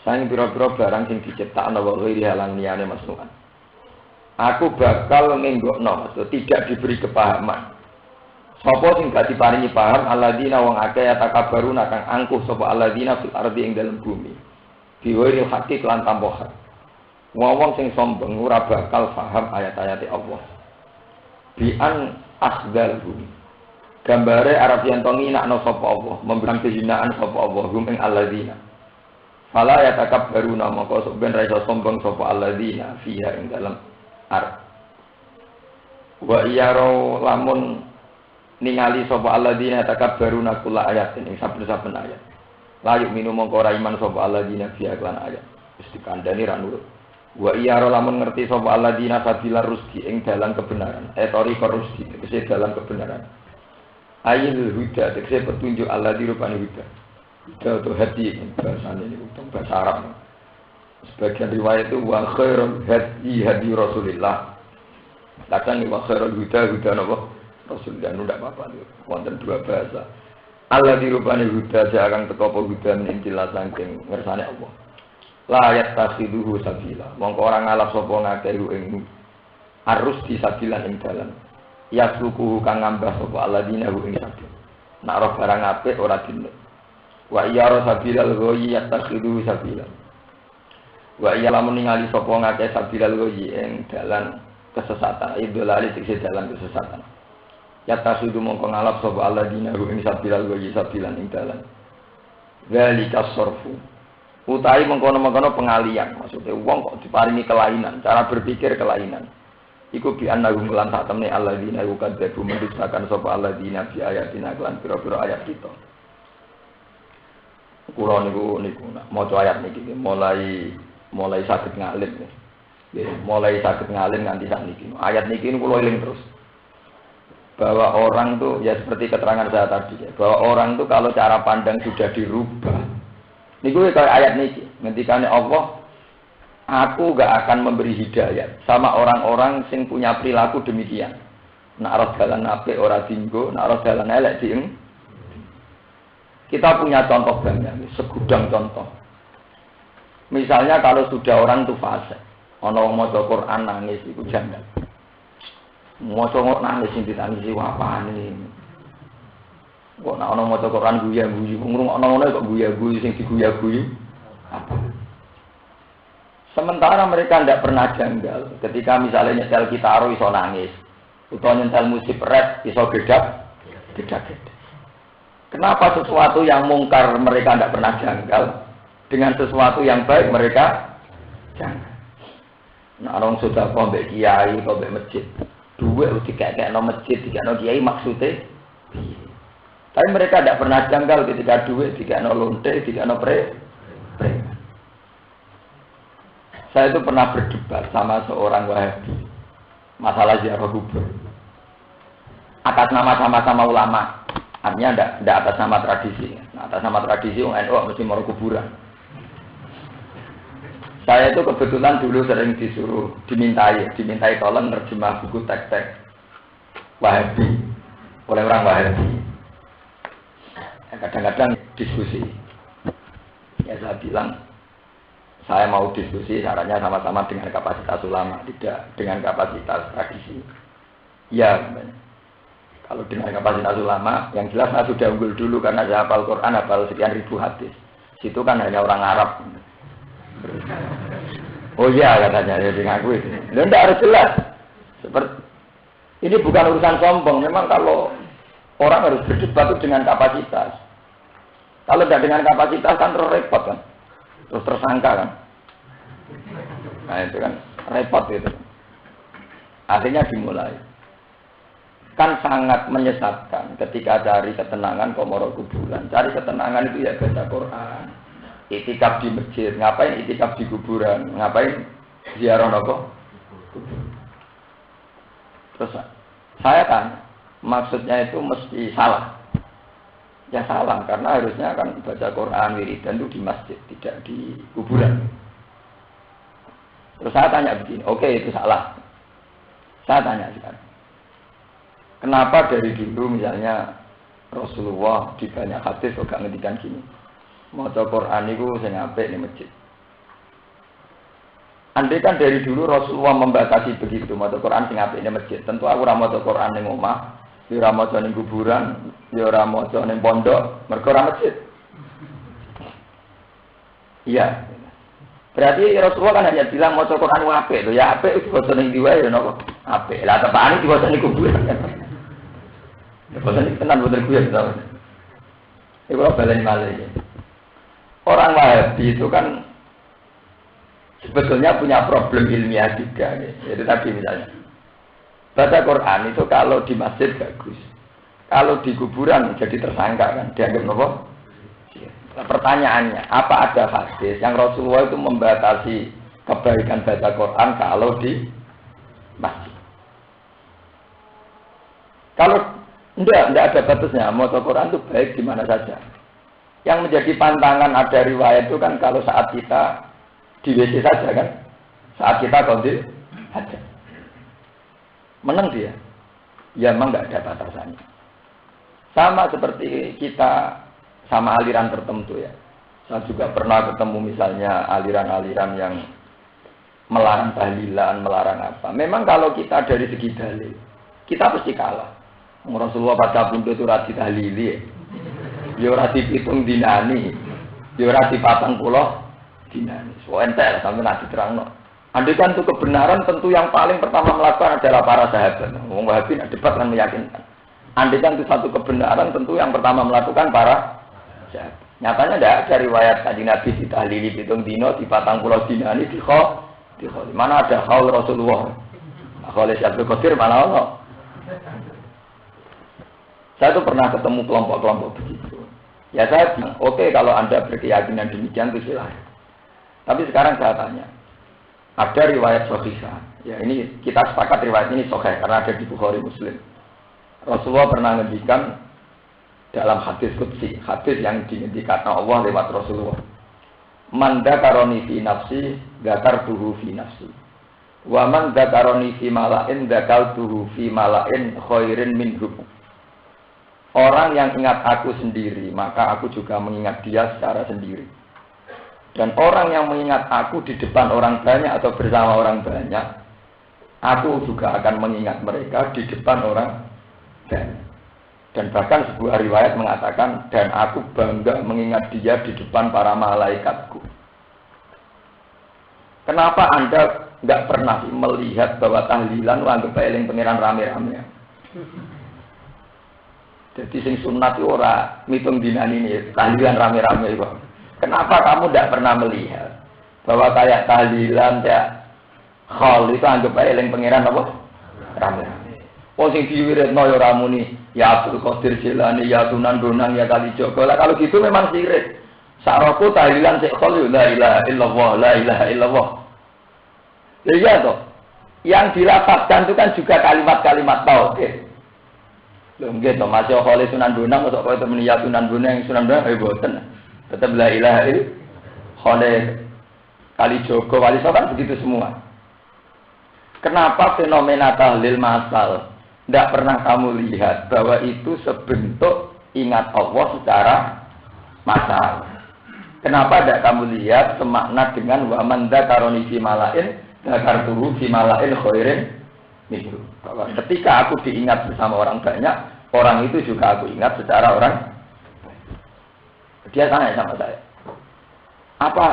Saing pira-pira barang sing diciptakno wa ghairi halang liyane masnu'at. Aku bakal nginggokno maksud tidak diberi kepahaman. Sapa sing gak diparingi paham alladzina wong akeh atakabaruna kang angkuh sapa alladzina fil ardi ing dalem bumi. Biwiri hakik lan tanpa hak. Wong sing sombong ora bakal paham ayat-ayat Allah. Bi'an akhdalhu. Gambare Arab yen to nginakno sapa Allah, memberikan kehinaan sapa Allah hum ing alladzina. Fala yatakabbaruna maka sok ben ra iso sombong sapa alladzina fiha ing dalem ar. Wa iyaro lamun ningali sapa alladzina yatakabbaruna kula ayatin ing saben-saben ayat. Layu minum mongko ora iman sapa alladzina fiha lan ayat. Wis dikandani ra nurut. Wa iyaro lamun ngerti sapa alladzina sabila rusdi ing dalan kebenaran. Tori rusdi tegese dalan kebenaran. Ayil huda tegese petunjuk alladzi rupane huda. Huda itu hati bahasane niku bahasa Arab. Sebagian riwayat itu wa khairul hadi Rasulillah. Kadang wa khairul huda napa? Rasulullah nu ndak apa-apa niku. Wonten dua bahasa. Alladzi rupane huda jarang teko apa huda ning jelas saking ngersane Allah. Layat tasiduhu sabila. Mongko ora ngalap sapa ngakeh ing arus di sabilan ing dalan. Yasluku kang ngambah sapa alladzina ing sabil. Nek ora barang apik ora dinut. Wa iyara sabilal ghayyi yatakhiduhu sabila. Wa iya lamun ningali sapa ngakeh sabilal ghayyi ing dalan kesesatan. Idolali tegese dalan kesesatan. Yatakhidu mongko ngalap sapa alladzina ing sabilal ghayyi sabilan ing dalan. Dzalika sarfu. Utai mengkono-mengkono pengalian, maksudnya wong kok diparingi kelainan, cara berpikir kelainan. Iku bi annahum lan sak temne alladzina yukadzabu mendustakan sapa alladzina bi ayatina lan pira-pira ayat kita. Kula niku maca ayat niki mulai saged ngalim. Nggih, mulai saged ngalim nganti sakniki. Ayat niki kula eling terus. Bahwa orang tuh ya seperti keterangan saya tadi ya, bahwa orang tuh kalau cara pandang sudah dirubah. Niku kayak ayat niki, ngendikane Allah, aku gak akan memberi hidayat sama orang-orang sing punya perilaku demikian. Nak roh dalan apik ora dinggo, nak roh dalan elek dieng. Kita punya contoh banyak, segudang contoh. Misalnya kalau sudah orang itu fasik, Ana wong maca Quran nangis iku janggal. Maca kok nangis sing ditangisi apane. Kok ana maca Quran guyu-guyu, ngrungokno ngono kok guyu-guyu sing diguyu-guyu. Apa? Sementara mereka tidak pernah janggal ketika misalnya nyetel kitaro iso nangis, utawa nyetel musik rap iso gedak. Kenapa sesuatu yang mungkar mereka tidak pernah janggal, dengan sesuatu yang baik mereka janggal? Nah, orang sudah mbek kiai, mbek masjid, duit dikekekno masjid, dikekno kiai maksudnya. Tapi mereka tidak pernah janggal ketika duit dikekno lonte, dikekno preman. Saya itu pernah berdebat sama seorang Wahabi masalah ziarah kubur. Atas nama sama-sama ulama, artinya tidak atas nama tradisi. Nah, atas nama tradisi NU mesti mau kuburan. Saya itu kebetulan dulu sering dimintai tolong nerjemah buku teks-teks Wahabi oleh orang Wahabi. Kadang-kadang diskusi. Ya saya bilang, saya mau diskusi caranya sama-sama dengan kapasitas ulama, tidak dengan kapasitas tradisi. Ya, kalau dengan kapasitas ulama, yang jelas saya sudah unggul dulu karena saya hafal Quran, hafal sekian ribu hadis. Situ kan hanya orang Arab. Oh iya katanya, ya dengan aku itu. Tidak harus jelas. Seperti ini bukan urusan sombong. Memang kalau orang harus berdebat itu dengan kapasitas. Kalau tidak dengan kapasitas kan terus repot kan. Terus tersangka kan. Nah itu kan repot itu. Akhirnya dimulai. Kan sangat menyesatkan ketika cari ketenangan komoro kuburan. Cari ketenangan itu ya baca Quran. Itikaf di masjid. Ngapain itikaf di kuburan? Ngapain ziarah nopo? Terus saya tanya, maksudnya itu mesti salah. Ya salah, karena harusnya kan baca Quran, wiridan itu di masjid, tidak di kuburan. Terus saya tanya begini, oke itu salah. Saya tanya sekarang, kenapa dari dulu misalnya Rasulullah di banyak hadis kok gak ngendikan gini, maca Quran itu sing apik ning masjid. Andai kan dari dulu Rasulullah membatasi begitu, maca Quran sing apik ning masjid, tentu aku ora maca Quran ning omah. Ya ora maca ning kuburan, ya ora maca ning pondok, mergo ora masjid. Iya. Berarti Rasulullah kan hanya bilang maca Quran ku apik lho, ya apik diwaca ning ndi wae ya napa? Apik. Lah tepane diwaca ning kuburan. Diwaca ning tenan boten kuwi to. Iku ora baleni malih. Orang Wahabi itu kan sebetulnya punya problem ilmiah juga. Jadi tadi misalnya baca Quran itu kalau di masjid bagus, kalau di kuburan jadi tersangka kan, dianggap apa? Pertanyaannya, apa ada hadis yang Rasulullah itu membatasi kebaikan baca Quran kalau di masjid? Kalau tidak ada batasnya, baca Quran itu baik di mana saja. Yang menjadi pantangan ada riwayat itu kan kalau saat kita di WC saja kan, saat kita kondil hajat. Menang dia, ya memang nggak ada batasannya. Sama seperti kita sama aliran tertentu ya. Saya juga pernah ketemu misalnya aliran-aliran yang melarang tahlilan, melarang apa. Memang kalau kita dari segi dalil, kita pasti kalah. Rasulullah pada bunda itu rati tahlili, ya rati pitung dinani, ya rati patang pulau dinani. So entek sampai nanti terang. Andai kan itu kebenaran, tentu yang paling pertama melakukan adalah para sahabat. Wong Wahabi debat kan meyakinkan. Andai kan itu satu kebenaran, tentu yang pertama melakukan para sahabat. Nyatanya tidak ada riwayat Kanjeng Nabi ditahlili pitung dino di patang pulau dinani di khol. Mana ada haul Rasulullah? Khaul Abdul Qadir mana Allah? Saya tuh pernah ketemu kelompok-kelompok begitu. Ya saya bilang, oke, kalau Anda berkeyakinan demikian itu silahkan. Tapi sekarang saya tanya. Ada riwayat sahihah. Ya ini kita sepakat riwayat ini sahih karena ada di Bukhari Muslim. Rasulullah pernah ngendikan dalam hadis qudsi, hadis yang dingendikan Allah lewat Rasulullah. Man dzakaroni fi nafsi, dzakartuhu fi nafsi. Wa man dzakaroni fi mala'in, dzakartuhu fi mala'in khairin minhu. Orang yang ingat aku sendiri, maka aku juga mengingat dia secara sendiri. Dan orang yang mengingat aku di depan orang banyak atau bersama orang banyak, aku juga akan mengingat mereka di depan orang banyak. Dan bahkan sebuah riwayat mengatakan, dan aku bangga mengingat dia di depan para malaikatku. Kenapa Anda nggak pernah melihat bahwa tahlilan anggap eling pangeran rame-rame? Jadi sing sunat itu ora mitung dinan ini tahlilan rame-rame itu. Kenapa kamu tidak pernah melihat bahwa kayak tahlilan ya khol itu anggap aja eling pangeran apa? Rame-rame. Oh sing diwiridno ya ora muni ya Abdul Qadir Jilani ya Sunan Bonang ya Kalijogo. Lah kalau gitu memang sirik. Sakroku tahlilan sik khol la ilaha illallah la ilaha illallah. Ya iya toh. Yang dilafazkan itu kan juga kalimat-kalimat tauhid. Lho nggih to masih khol Sunan Bonang kok kok temen ya Sunan Bonang Sunan Bonang boten. Tetap la ilaha illallah Kalijogo Kalijogo kan begitu semua. Kenapa fenomena tahlil massal tidak pernah kamu lihat bahwa itu sebentuk ingat Allah secara massal? Kenapa tidak kamu lihat semakna dengan wa man dzakaroni fi malain dzakartuhu fi malain khairin minhu? Bahwa ketika aku diingat bersama orang banyak, orang itu juga aku ingat secara orang. Dia tanya sama saya, apa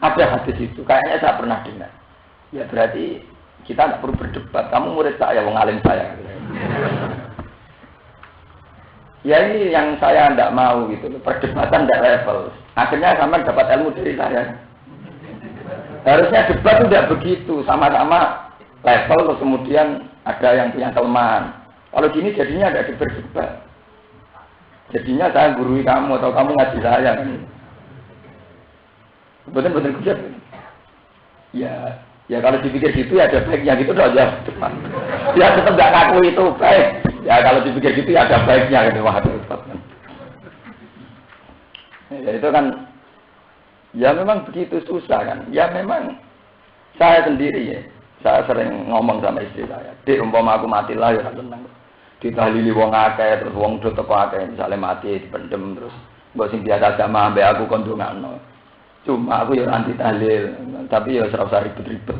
ada hadis itu? Kayaknya saya pernah dengar. Ya berarti kita tidak perlu berdebat. Kamu murid saya, wong alim saya. Ya ini yang saya tidak mau gitu. Perdebatan tidak level. Akhirnya sampai dapat ilmu dari saya. Harusnya debat itu tidak begitu. Sama-sama level terus kemudian ada yang punya kelemahan. Kalau gini jadinya tidak berdebat. Jadinya saya gurui kamu atau kamu ngaji saya kan. Betul-betul kejap. Ya kalau dipikir gitu ya ada baiknya gitu dong ya. Ya tetap nggak ngaku itu baik. Ya kalau dipikir gitu ya ada baiknya gitu wah Ustaz. Ya itu kan ya memang begitu susah kan. Ya memang saya sendiri ya. Saya sering ngomong sama istri saya. Dik umpama aku mati lah ya seneng. Ditahlili wong akeh terus wong do teko akeh misale mati dipendem terus mbok sing biasa jamaah ambek aku kon ndongakno. Cuma aku ya anti tahlil, tapi ya ora usah ribet-ribet.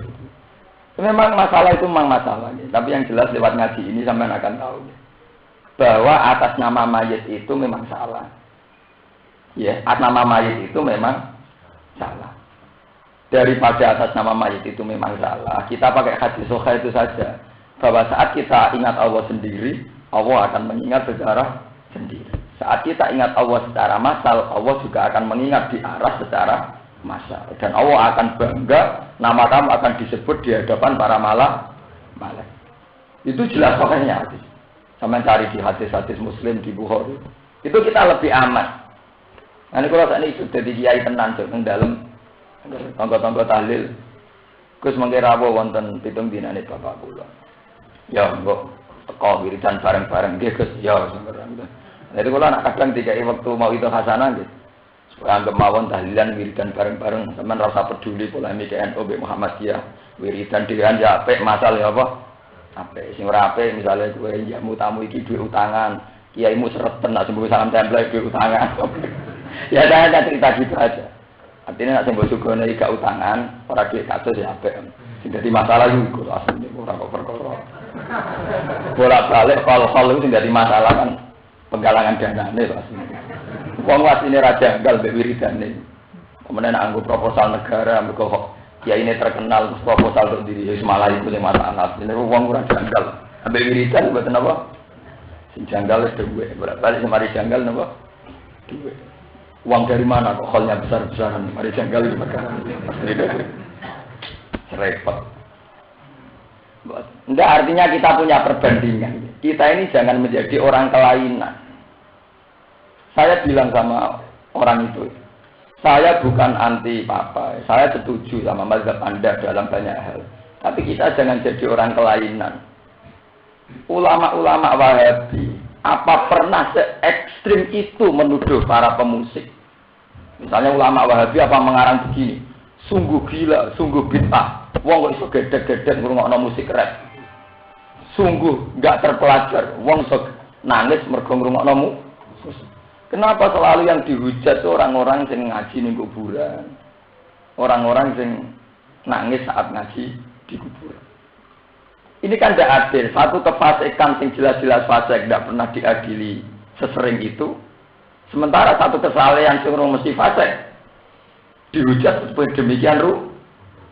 Memang masalah itu memang masalah ya. Tapi yang jelas lewat ngaji ini sampean akan tahu ya. Bahwa atas nama mayit itu memang salah. Ya, atas nama mayit itu memang salah. Daripada atas nama mayit itu memang salah, kita pakai hadis sahih itu saja. Bahwa saat kita ingat Allah sendiri, Allah akan mengingat secara sendiri. Saat kita ingat Allah secara massal, Allah juga akan mengingat di arah secara massal. Dan Allah akan bangga, nama kamu akan disebut di hadapan para malaikat. Itu jelas pokoknya hadis. Sama cari di hadis-hadis Muslim di Bukhari. Itu kita lebih aman. Nanti kalau saat ini sudah kiai tenan yang dalam tonggo-tonggo tahlil, Gus mengira apa wonten pitung dinane bapak kula. Ya, mbok teko wiridan bareng-bareng nggih Gus, ya sebenarnya. Jadi kalau anak kadang dikai waktu mau itu hasanah nggih. Supaya anggap mawon tahlilan wiridan bareng-bareng, sampean rasa peduli polemik NU Muhammadiyah. Wiridan dhewean ya apik, masal ya apa? Apik. Sing ora apik misale kowe njamu tamu iki duwe utangan, kiaimu sereten nak sembuh salam tempel duwe utangan. Ya saya cerita gitu aja. Artinya nak sembuh sugone gak utangan, ora duwe kasus ya apik. Sing dadi masalah iku asline ora kok perkara. Bolak-balik hal-hal itu sing dadi masalah kan penggalangan danane pasti. Wong wasine raja janggal mbek wiridane. Kemudian anggo proposal negara mergo kok kiai ini terkenal terus proposal untuk diri wis malah iku sing masalah. Ini wong ora janggal. Ambek wiridan mboten napa? Sing janggal wis duwe. Balik semari janggal napa? Duwe. Uang dari mana kok halnya besar-besaran? Mari janggal iki perkara. Repot. Enggak artinya kita punya perbandingan. Kita ini jangan menjadi orang kelainan. Saya bilang sama orang itu, saya bukan anti papa, saya setuju sama mazhab Anda dalam banyak hal. Tapi kita jangan jadi orang kelainan. Ulama-ulama Wahabi, apa pernah se-ekstrim itu menuduh para pemusik? Misalnya ulama Wahabi apa mengarang begini, sungguh gila, sungguh bid'ah. Wong kok iso gedhe-gedhe ngrungokno musik rap. Sungguh enggak terpelajar. Wong iso nangis mergo ngrungokno musik. Kenapa selalu yang dihujat orang-orang yang ngaji ning kuburan? orang-orang yang nangis saat ngaji di kuburan. Ini kan tidak adil. Satu kefasikan yang jelas-jelas fasik tidak pernah diadili sesering itu. Sementara satu kesalahan yang mesti fasik dihujat demikian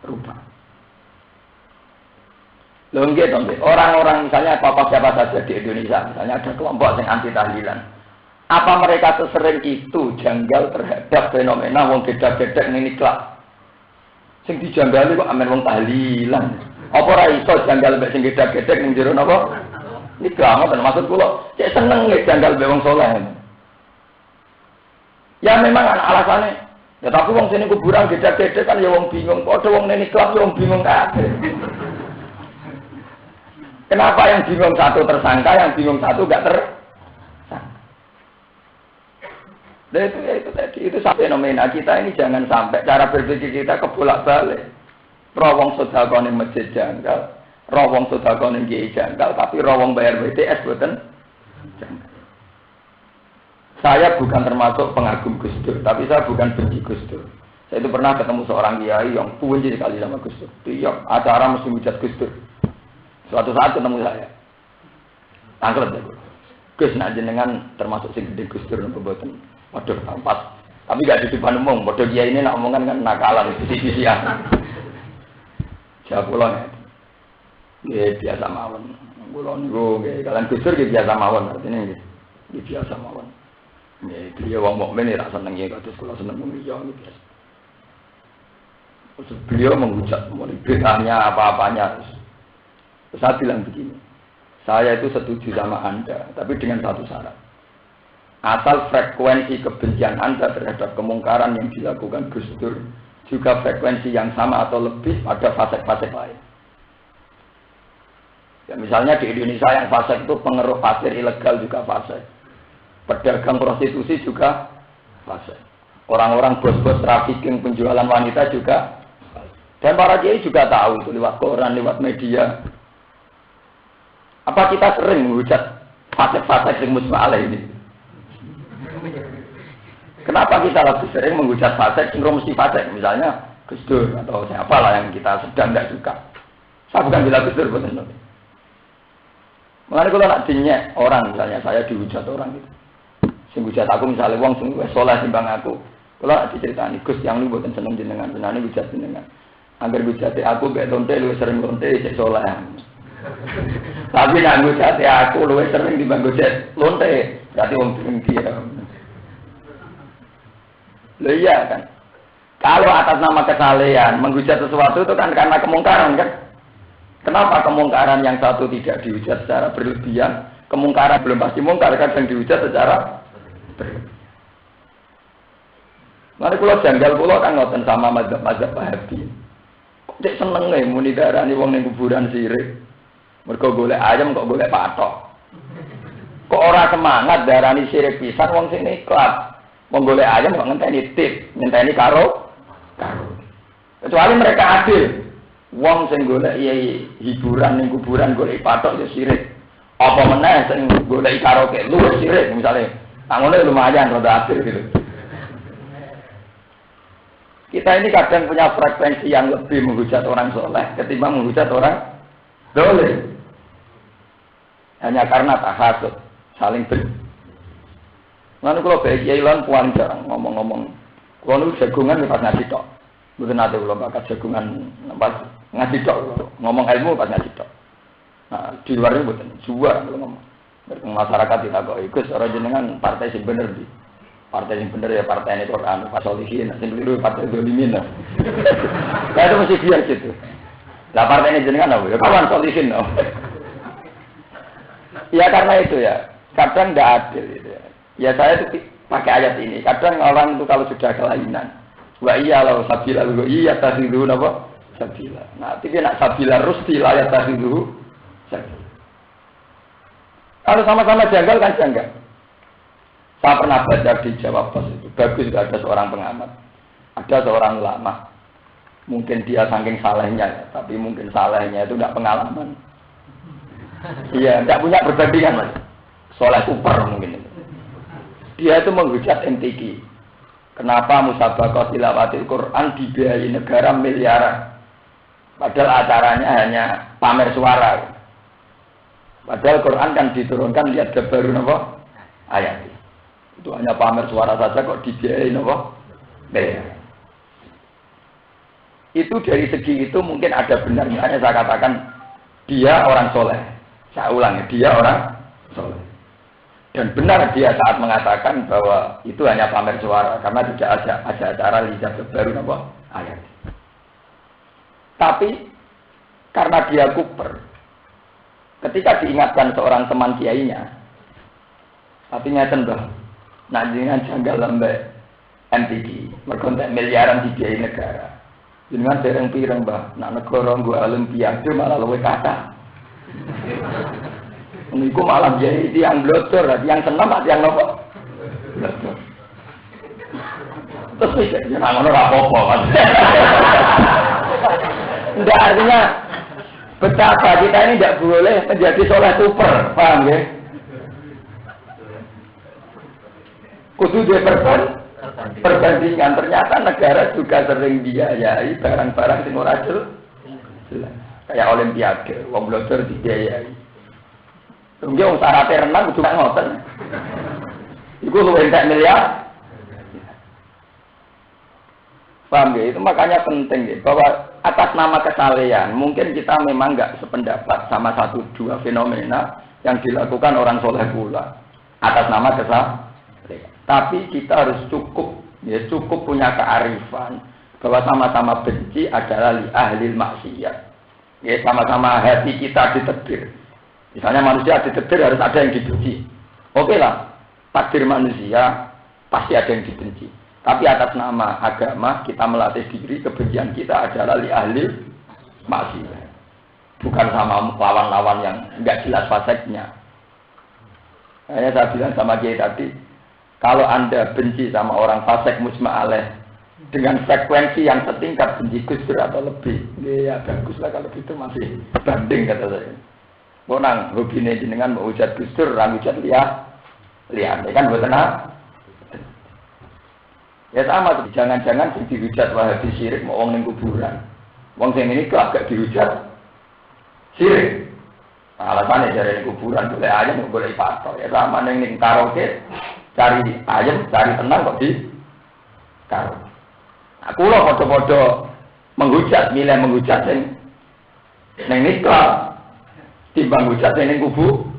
rupa. Loh nggih to, orang-orang misalnya siapa saja di Indonesia, misalnya ada kelompok yang anti tahlilan. Apa mereka sesering itu janggal terhadap fenomena wong gedak-gedek ning nikah? Sing dijanggali kok amen wong tahlilan. Apa ora iso janggal mek sing gedak-gedek ning jero napa? Nikah ngoten maksud kula, cek seneng nek janggal mek wong saleh. Ya memang alasannya. Ya tapi wong sini kuburan gedak-gedek kan ya wong bingung. Padha wong ning nikah ya wong bingung kabeh. Kenapa yang bingung satu tersangka, yang bingung satu enggak tersangka? Nah itu tadi, itu fenomena kita ini jangan sampai cara berpikir kita kebolak-balik. Rawong sedekah ning masjid janggal, rawong sedekah ning kiai janggal, tapi rawong bayar BTS boten janggal. Saya bukan termasuk pengagum Gus Dur, tapi saya bukan benci Gus Dur. Saya itu pernah ketemu seorang kiai yang benci sekali sama Gus Dur. Dia acara mesti hujat Gus Dur. Suatu saat ketemu saya, tangklet ya Gus, nak jenengan termasuk sing gede Gus Dur napa boten? Waduh, pas. Tapi gak di depan umum, bodoh kiai ini nak omongan kan nakalan sisi-sisian. Jawab kula nggih biasa mawon. Kula niku nggih kalian Gus Dur nggih biasa mawon artine nggih. Nggih biasa mawon. Nggih dia wong mukmin ora seneng ya kados kula seneng mulia nggih biasa. Terus beliau menghujat bid'ahnya apa-apanya. Saya bilang begini, saya itu setuju sama Anda, tapi dengan satu syarat. Asal frekuensi kebencian Anda terhadap kemungkaran yang dilakukan Gus Dur juga frekuensi yang sama atau lebih pada fasik-fasik lain. Ya misalnya di Indonesia yang fasik itu pengeruh pasir ilegal juga fasik. Pedagang prostitusi juga fasik. Orang-orang bos-bos trafficking penjualan wanita juga. Dan para kiai juga tahu itu lewat koran, lewat media. Apa kita sering menghujat fasik-fasik yang musma'alah ini? Kenapa kita lebih sering menghujat fasik yang mesti fasik? Misalnya Gus Dur atau siapalah yang kita sedang tidak suka. Saya bukan bilang Gus Dur, betul. Mengenai kalau nak dinyek orang, misalnya saya dihujat orang gitu. Sing hujat aku misalnya wong sing wis saleh timbang aku. Kalau nak diceritani Gus yang lu boten seneng jenengan, senane hujat jenengan. Angger hujate aku mek lonte luwih sering lonte sik saleh. Tapi nak hujate aku luwih sering timbang hujat lonte, berarti wong dengki ya. Loh iya kan. Kalau atas nama kesalehan menghujat sesuatu itu kan karena kemungkaran kan. Kenapa kemungkaran yang satu tidak dihujat secara berlebihan, kemungkaran belum pasti mungkar kadang dihujat secara berlebihan. Mari kula janggal kula kan ngoten sama mazhab Wahabi. Kok cek seneng nih muni darani wong ning kuburan sirik. Mergo golek ayam kok golek patok. Kok ora semangat darani sirik pisan wong sing ikhlas. Wong golek ayam kok ngenteni tip, ngenteni karo. Kecuali mereka adil. Wong sing golek hiburan ning kuburan golek patok ya sirik. Apa meneh sing golek karaoke luwih sirik misale. Angone lumayan rada adil gitu. Kita ini kadang punya frekuensi yang lebih menghujat orang soleh ketimbang menghujat orang dolim. Hanya karena tahasud, saling ber. Lalu kalau baik Yailan puan jarang ngomong-ngomong. Kalau nu jagungan pas ngaji tok. Mungkin ada kalau bakat jagungan pas ngaji tok, ngomong ilmu pas ngaji tok. Nah di luar itu betul, juara kalau ngomong. Masyarakat tidak kok ikut orang jenengan partai sing bener di. Partai yang benar ya partai ini Quran, Fasolihin, yang keliru partai Dolimin lah. Nah itu mesti biar gitu. Nah partai ini jenengan apa? Ya kawan Solihin. Ya karena itu ya, kadang tidak adil. Gitu ya. Ya saya itu pakai ayat ini. Kadang orang itu kalau sudah kelainan, wa iya lau sabila, wa iya tasidu apa? Sabila. Nah tapi nak sabila rusti lah ya tasidu. Sabila. Kalau sama-sama janggal kan janggal. Saya pernah baca di Jawa Pos itu, bagus juga ada seorang pengamat, ada seorang ulama, mungkin dia saking salehnya, ya, tapi mungkin salehnya itu tidak pengalaman, iya, tidak punya perbandingan mas, soleh super mungkin itu. Dia itu menghujat MTQ, Kenapa musabaqah tilawatil Quran dibiayai negara miliaran? Padahal acaranya hanya pamer suara. Padahal Quran kan diturunkan lihat baru napa? Ayat. Itu hanya pamer suara saja kok dibiayai napa? Miliaran. Itu dari segi itu mungkin ada benar. Misalnya saya katakan dia orang soleh. Saya ulangi, dia orang soleh. Dan benar dia saat mengatakan bahwa itu hanya pamer suara karena tidak ada acara lihat baru apa ayat. Tapi karena dia kuper, ketika diingatkan seorang teman kiainya, artinya tembak, nak jangan janggal lembek MTD, merkontek miliaran dibiayai negara. Jangan pireng-pireng bah, nak negara gua olimpiade malah luwe kata. Niku malah jadi yang blotor, yang senam atau yang nopo? Blotor. Terus ya ngono ora apa-apa kan. Enggak, artinya betapa kita ini tidak boleh menjadi soleh super, paham ya? Kudu dia perbandingan, ternyata negara juga sering biayai barang-barang sing ora jelas. Kayak olimpiade, wong blotor dibiayai. Tunggu syaratnya renang kudu ngoten. Iku luwih entek miliar. Paham ya? Itu makanya penting ya, bahwa atas nama kesalehan mungkin kita memang enggak sependapat sama satu dua fenomena yang dilakukan orang soleh pula atas nama kesalehan. Tapi kita harus cukup punya kearifan bahwa sama-sama benci adalah li ahli maksiat. Ya sama-sama hati kita ditetir. Misalnya manusia ditetir harus ada yang dibenci. Oke lah, takdir manusia pasti ada yang dibenci. Tapi atas nama agama kita melatih diri kebencian kita adalah li ahli maksiat. Bukan sama lawan-lawan yang enggak jelas faseknya. Saya bilang sama Kiai tadi, kalau Anda benci sama orang fasek musma' alaih dengan frekuensi yang setingkat benci Gus Dur atau lebih, ya bagus lah kalau gitu masih banding kata saya. Bonang, hobine jenengan mau ujar Gus Dur, orang ujar lihat, kan buat tenang. Ya sama, jangan-jangan sing dihujat Wahabi syirik mau wong ning kuburan. Wong sing ini kok agak dihujat syirik. Nah, alasannya dari kuburan boleh ayam, boleh patok. Ya sama ning karaoke, cari ayam, cari tenang kok di karaoke. Aku loh foto-foto menghujat, milih menghujat sing ning nikah. Timbang hujat ini kuburan.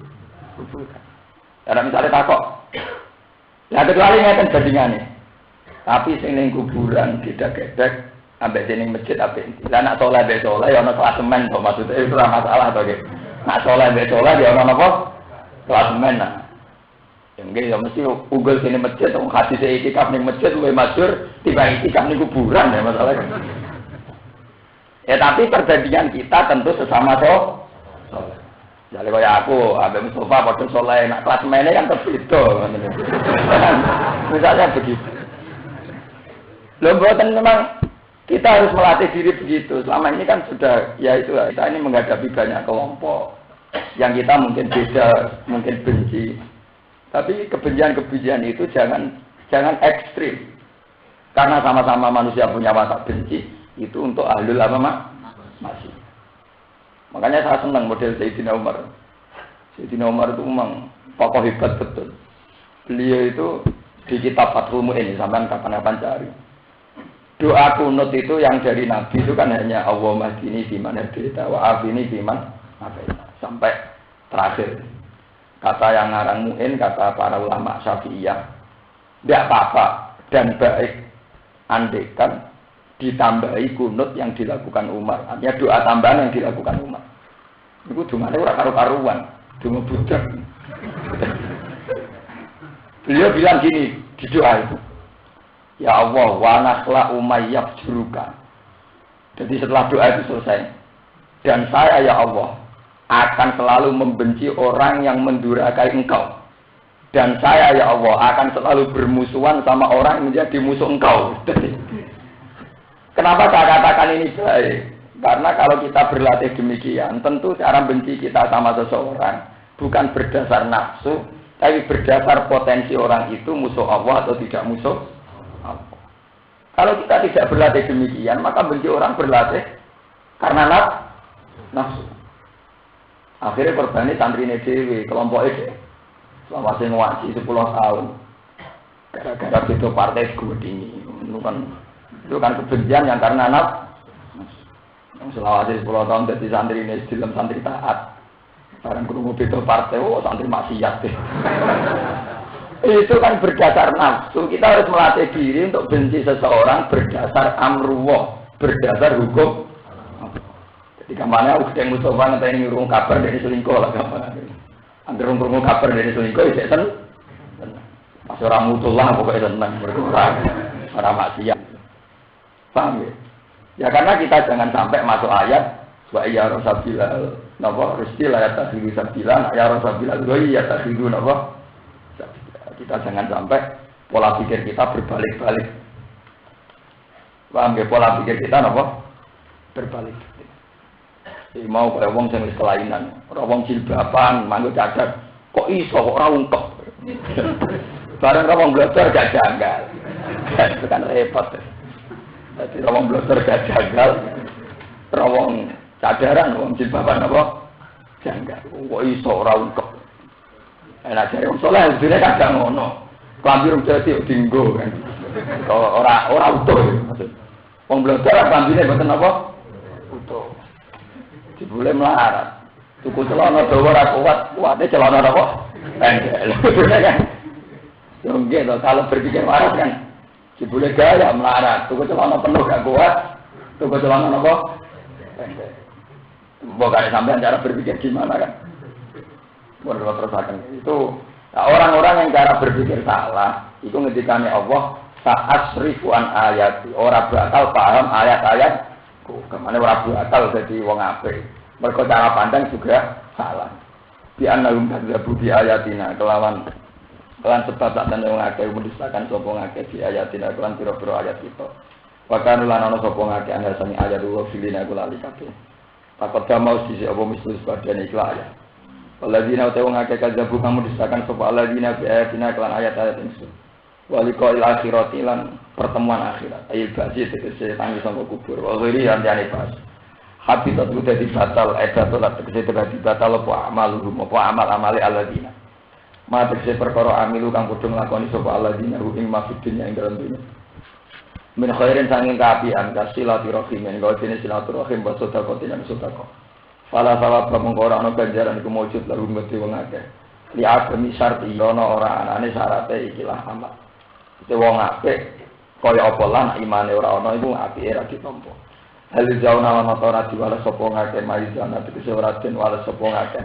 Karena misalnya takok, ya kecuali ngeten bandingannya. Tapi sing ning kuburan gedek-gedek, ambek sing masjid apik. Lah nak saleh be saleh ya ana klasemen kok maksudnya itu ora masalah to nggih. Nak saleh be saleh ya ana napa? Klasemen nah. Yang nggih ya mesti unggul sini masjid, wong hadis itikaf ning masjid luwih masyhur timbang itikaf ning kuburan ya masalah. Ya tapi perbandingan kita tentu sesama saleh. Jadi kaya aku, Abang Mustafa pada soleh, nak kelas mainnya kan terbeda. Misalnya begitu. Loh, buatan memang kita harus melatih diri begitu. Selama ini kan sudah, ya itu kita ini menghadapi banyak kelompok yang kita mungkin beda, mungkin benci. Tapi kebencian-kebencian itu jangan ekstrim. Karena sama-sama manusia punya watak benci, itu untuk ahlul apa masih. Makanya saya senang model Sayyidina Umar. Sayyidina Umar itu memang tokoh hebat betul. Beliau itu di kitab Fathul Mu'in, sampai kapan-kapan cari. Doa kunut itu yang dari Nabi itu kan hanya Allahumma hdini fiman hadaita wa afini fiman afaita. Sampai terakhir. Kata yang ngarang Mu'in, kata para ulama Syafi'iyah, tidak apa-apa dan baik andaikan ditambahi kunut yang dilakukan Umar. Artinya doa tambahan yang dilakukan Umar. Itu dumane ora karu-karuan, dungo budak. Beliau bilang gini di doa itu. Ya Allah, wa nasla umayyab juruka. Jadi setelah doa itu selesai. Dan saya ya Allah akan selalu membenci orang yang mendurhakai engkau. Dan saya ya Allah akan selalu bermusuhan sama orang yang menjadi musuh engkau. Kenapa saya katakan ini baik? Karena kalau kita berlatih demikian, tentu cara benci kita sama seseorang bukan berdasar nafsu, tapi berdasar potensi orang itu musuh Allah atau tidak musuh Allah. Kalau kita tidak berlatih demikian, maka benci orang berlatih karena nafsu. Akhirnya korbannya santrine dhewe, kelompok itu selama saya ngaji 10 tahun. Gara-gara itu partai gue ini, itu kan kebencian yang karena nafsu. Yang selama 10 tahun jadi santri ini dalam santri taat. Barang kerungu itu partai, santri maksiat deh. Itu kan berdasar nafsu. Kita harus melatih diri untuk benci seseorang berdasar amruwah, berdasar hukum. Jadi kamarnya udah Mustafa ngeteni ngurung kabar dari selingkuh lah gampang. Angger ngurung kabar dari selingkuh ya seneng. Pas ora mutullah pokoknya seneng berkurang. Ora maksiat. Paham ya? Ya karena kita jangan sampai masuk ayat wa ya rasabilal napa rezeki la yatahidu sabila ya rasabilal wa ya tahidu napa. Kita jangan sampai pola pikir kita berbalik-balik. Paham ya pola pikir kita napa? Berbalik. Mau kaya wong sing wis kelainan, ora wong jilbaban, manggo cacat, kok iso kok ora ungkep. Bareng wong blotor gak janggal. Itu kan repot. Dadi wong blotor gak janggal, wong cadaran, wong jilbaban apa? Janggal. Kok iso ora ungkep. Enak jare wong saleh dene kadang ngono. Klambi rung dadi dinggo kan. Ora utuh maksud. Wong blotor klambine mboten apa? Utuh. Dibule melarat. Tuku celana dawa ora kuwate celana apa? Pendek. Kan. Yo nggih to kalau berpikir waras kan. Dibule gaya melarat. Tuku celana penuh gak kuat. Tuku celana apa? Pendek. Mbok gak sampean cara berpikir gimana kan? Menurut terusakan itu nah, orang-orang yang cara berpikir salah itu ngedikane Allah saat seribuan ayat orang bakal paham ayat-ayatku kemana orang bakal jadi wong apik mereka cara pandang juga salah di annahum kadzabu bi ayatina kelawan sebab dan wong akeh mendustakan sapa ngakeh di ayatina kelan pira-pira ayat itu wakanu lan ana sapa ngakeh ana sami ayat wa filina kula likate takut damau sisi apa mislu sebagian iklan Waladina utawa ngake kadzabu kamu disakan sapa aladina bi ayatina kelan ayat-ayat ingsun. Walika il akhirati lan pertemuan akhirat. Ayil basi tegese tangi sangka kubur. Wa ghairi antane pas. Habitat dadi batal edatul tegese dadi batal apa amaluhum apa amal-amali aladina. Ma tegese perkara amilu kang kudu nglakoni sapa aladina ing mafidnya ing dalem dunya. Min khairin sanging kaapian kasilaturahim ing gawene silaturahim wa sedekah lan sedekah. Fala sawab mengko ora ana ganjaran iku mujud lalu mesti wong akeh. Li agami syarti ana ora anane syarate ikilah amal. Itu wong apik kaya apa lan imane ora ana iku apike ra ditampa. Hal jauna lan ora diwales sapa ngakeh maizana tegese ora den wales sapa ngakeh.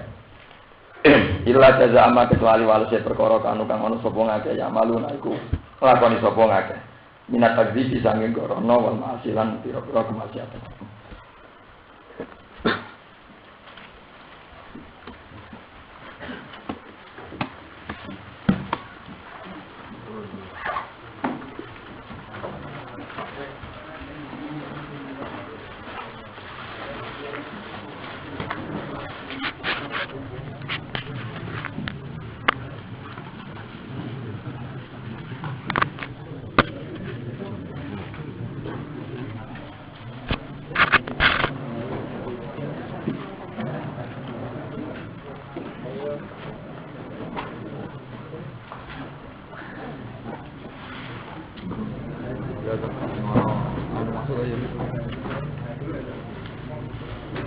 Illa jaza amma kecuali walese perkara kang ana sapa ngakeh ya maluna iku lakoni sapa ngakeh. Minat takdzibi sanging gorono wal masilan pira-pira kemaksiatan.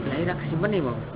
Nah, ini nak simpan nih, Bang.